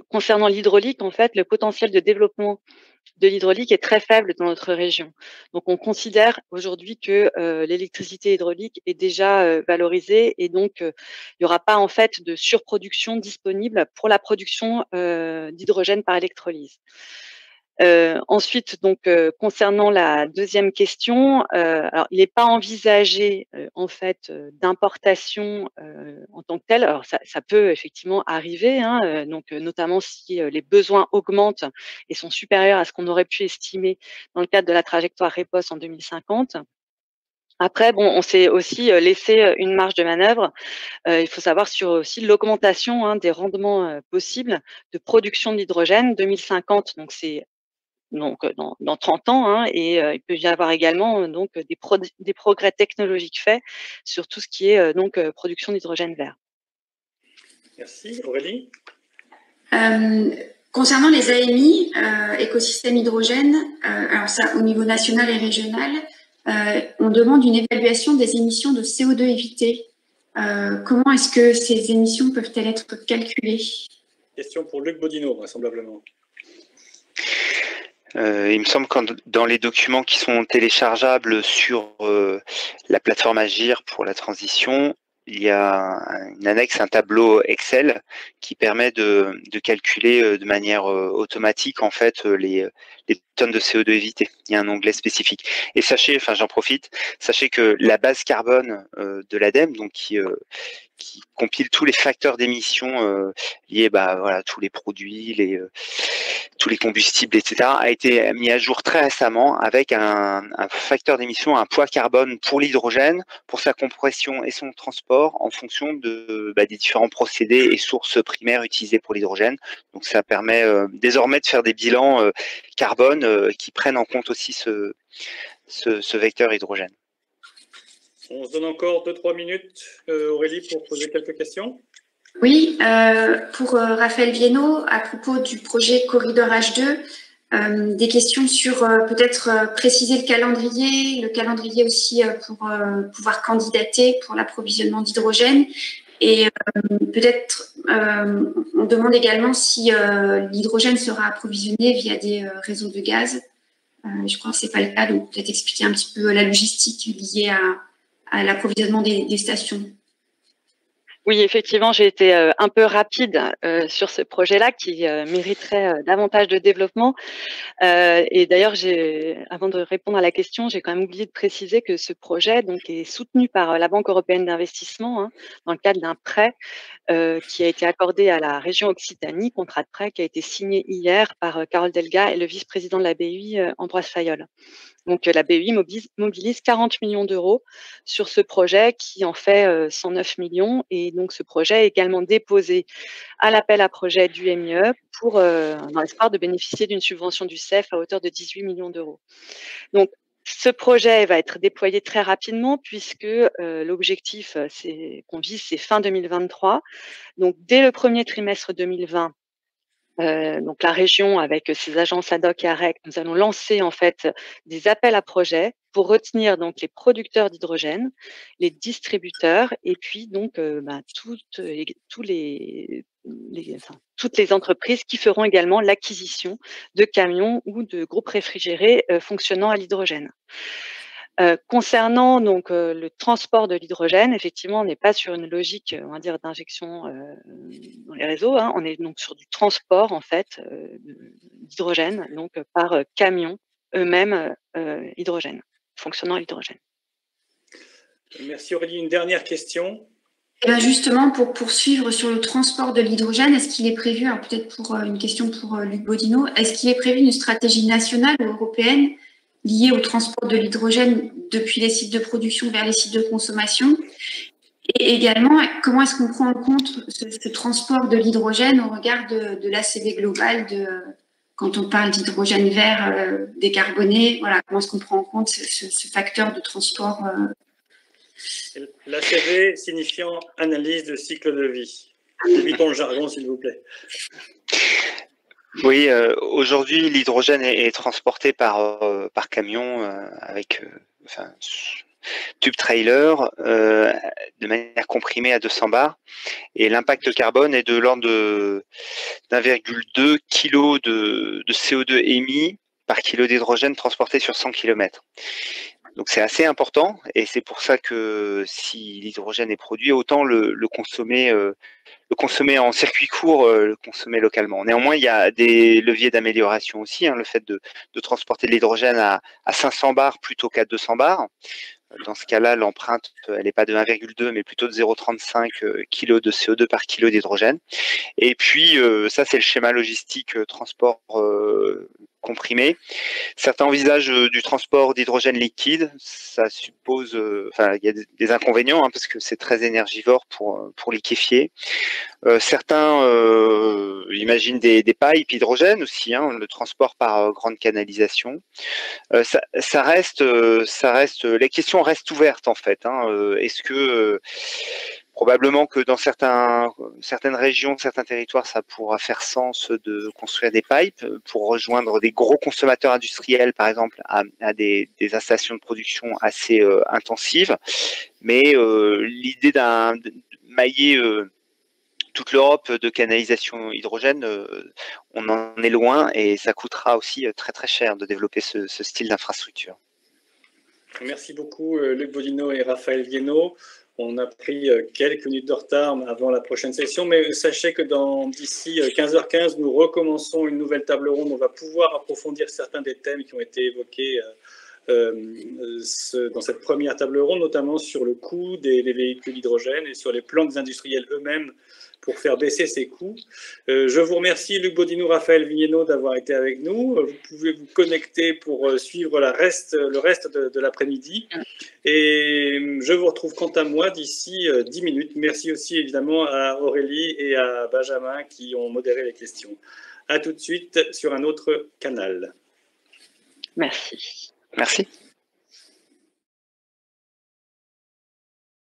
concernant l'hydraulique, en fait, le potentiel de développement de l'hydraulique est très faible dans notre région. Donc, on considère aujourd'hui que l'électricité hydraulique est déjà valorisée et donc il n'y aura pas en fait de surproduction disponible pour la production d'hydrogène par électrolyse. Ensuite, donc, concernant la deuxième question, alors il n'est pas envisagé en fait d'importation en tant que telle. Alors ça peut effectivement arriver, donc notamment si les besoins augmentent et sont supérieurs à ce qu'on aurait pu estimer dans le cadre de la trajectoire REPOS en 2050. Après, bon, on s'est aussi laissé une marge de manœuvre. Il faut savoir sur aussi l'augmentation des rendements possibles de production d'hydrogène 2050. Donc c'est dans 30 ans, et il peut y avoir également donc des progrès technologiques faits sur tout ce qui est production d'hydrogène vert. Merci. Aurélie? Concernant les AMI, écosystème hydrogène, alors ça au niveau national et régional, on demande une évaluation des émissions de CO2 évitées. Comment est-ce que ces émissions peuvent-elles être calculées? Question pour Luc Bodino, vraisemblablement. Il me semble que dans les documents qui sont téléchargeables sur la plateforme Agir pour la transition, il y a une annexe, un tableau Excel qui permet de calculer de manière automatique en fait les tonnes de CO2 évitées. Il y a un onglet spécifique. Et sachez, enfin j'en profite, sachez que la base carbone de l'ADEME, donc qui compile tous les facteurs d'émission liés, voilà, tous les produits, tous les combustibles, etc., a été mis à jour très récemment avec un facteur d'émission, un poids carbone pour l'hydrogène, pour sa compression et son transport en fonction des différents procédés et sources primaires utilisées pour l'hydrogène. Donc ça permet désormais de faire des bilans carbone qui prennent en compte aussi ce vecteur hydrogène. On se donne encore 2-3 minutes, Aurélie, pour poser quelques questions. Oui, pour Raphaël Viennot, à propos du projet Corridor H2, des questions sur peut-être préciser le calendrier aussi pour pouvoir candidater pour l'approvisionnement d'hydrogène. Et peut-être, on demande également si l'hydrogène sera approvisionné via des réseaux de gaz. Je crois que ce n'est pas le cas, donc peut-être expliquer un petit peu la logistique liée à l'approvisionnement des stations. Oui, effectivement, j'ai été un peu rapide sur ce projet-là qui mériterait davantage de développement. Et d'ailleurs, avant de répondre à la question, j'ai quand même oublié de préciser que ce projet donc, est soutenu par la Banque européenne d'investissement dans le cadre d'un prêt qui a été accordé à la région Occitanie, contrat de prêt qui a été signé hier par Carole Delga et le vice-président de la BEI, Ambroise Fayol. Donc, la BEI mobilise 40 millions d'euros sur ce projet qui en fait 109 millions. Et donc, ce projet est également déposé à l'appel à projet du MIE dans l'espoir de bénéficier d'une subvention du CEF à hauteur de 18 millions d'euros. Donc, ce projet va être déployé très rapidement puisque l'objectif qu'on vise, c'est fin 2023. Donc, dès le premier trimestre 2020, donc la région, avec ses agences ad hoc et AREC, nous allons lancer en fait des appels à projets pour retenir donc les producteurs d'hydrogène, les distributeurs et puis donc toutes les entreprises qui feront également l'acquisition de camions ou de groupes réfrigérés fonctionnant à l'hydrogène. Concernant donc le transport de l'hydrogène, effectivement, on n'est pas sur une logique, on va dire, d'injection dans les réseaux. On est donc sur du transport en fait d'hydrogène, donc par camions eux-mêmes hydrogène, fonctionnant à l'hydrogène. Merci Aurélie. Une dernière question. Et bien justement, pour poursuivre sur le transport de l'hydrogène, est-ce qu'il est prévu, alors peut-être pour une question pour Luc Bodino, est-ce qu'il est prévu une stratégie nationale ou européenne liée au transport de l'hydrogène depuis les sites de production vers les sites de consommation? Et également, comment est-ce qu'on prend en compte ce transport de l'hydrogène au regard de l'ACV global quand on parle d'hydrogène vert décarboné, voilà, comment est-ce qu'on prend en compte ce facteur de transport L'ACV signifiant analyse de cycle de vie. Évitons le jargon, s'il vous plaît. Oui, aujourd'hui, l'hydrogène est transporté par camion avec tube trailer de manière comprimée à 200 bars. Et l'impact carbone est de l'ordre d'1,2 kg de CO2 émis par kilo d'hydrogène transporté sur 100 km. Donc c'est assez important et c'est pour ça que si l'hydrogène est produit, autant le consommer en circuit court, le consommer localement. Néanmoins, il y a des leviers d'amélioration aussi, le fait de transporter de l'hydrogène à 500 bars plutôt qu'à 200 bars. Dans ce cas-là, l'empreinte, elle n'est pas de 1,2, mais plutôt de 0,35 kg de CO2 par kilo d'hydrogène. Et puis, ça, c'est le schéma logistique transport comprimé. Certains envisagent du transport d'hydrogène liquide. Ça suppose, il y a des inconvénients parce que c'est très énergivore pour liquéfier. Certains imaginent des pipes hydrogène aussi, le transport par grande canalisation. Ça reste, les questions restent ouvertes en fait. Est-ce que probablement que dans certaines régions, certains territoires, ça pourra faire sens de construire des pipes pour rejoindre des gros consommateurs industriels, par exemple, à des installations de production assez intensives. Mais l'idée de mailler toute l'Europe de canalisation hydrogène, on en est loin et ça coûtera aussi très très cher de développer ce style d'infrastructure. Merci beaucoup Luc Bodino et Raphaël Viennot. On a pris quelques minutes de retard avant la prochaine session, mais sachez que d'ici 15h15, nous recommençons une nouvelle table ronde. On va pouvoir approfondir certains des thèmes qui ont été évoqués dans cette première table ronde, notamment sur le coût des véhicules hydrogène et sur les plans des industriels eux-mêmes pour faire baisser ces coûts. Je vous remercie, Luc Bodino, Raphaël Viennot, d'avoir été avec nous. Vous pouvez vous connecter pour suivre le reste de l'après-midi. Et je vous retrouve quant à moi d'ici 10 minutes. Merci aussi évidemment à Aurélie et à Benjamin qui ont modéré les questions. À tout de suite sur un autre canal. Merci. Merci.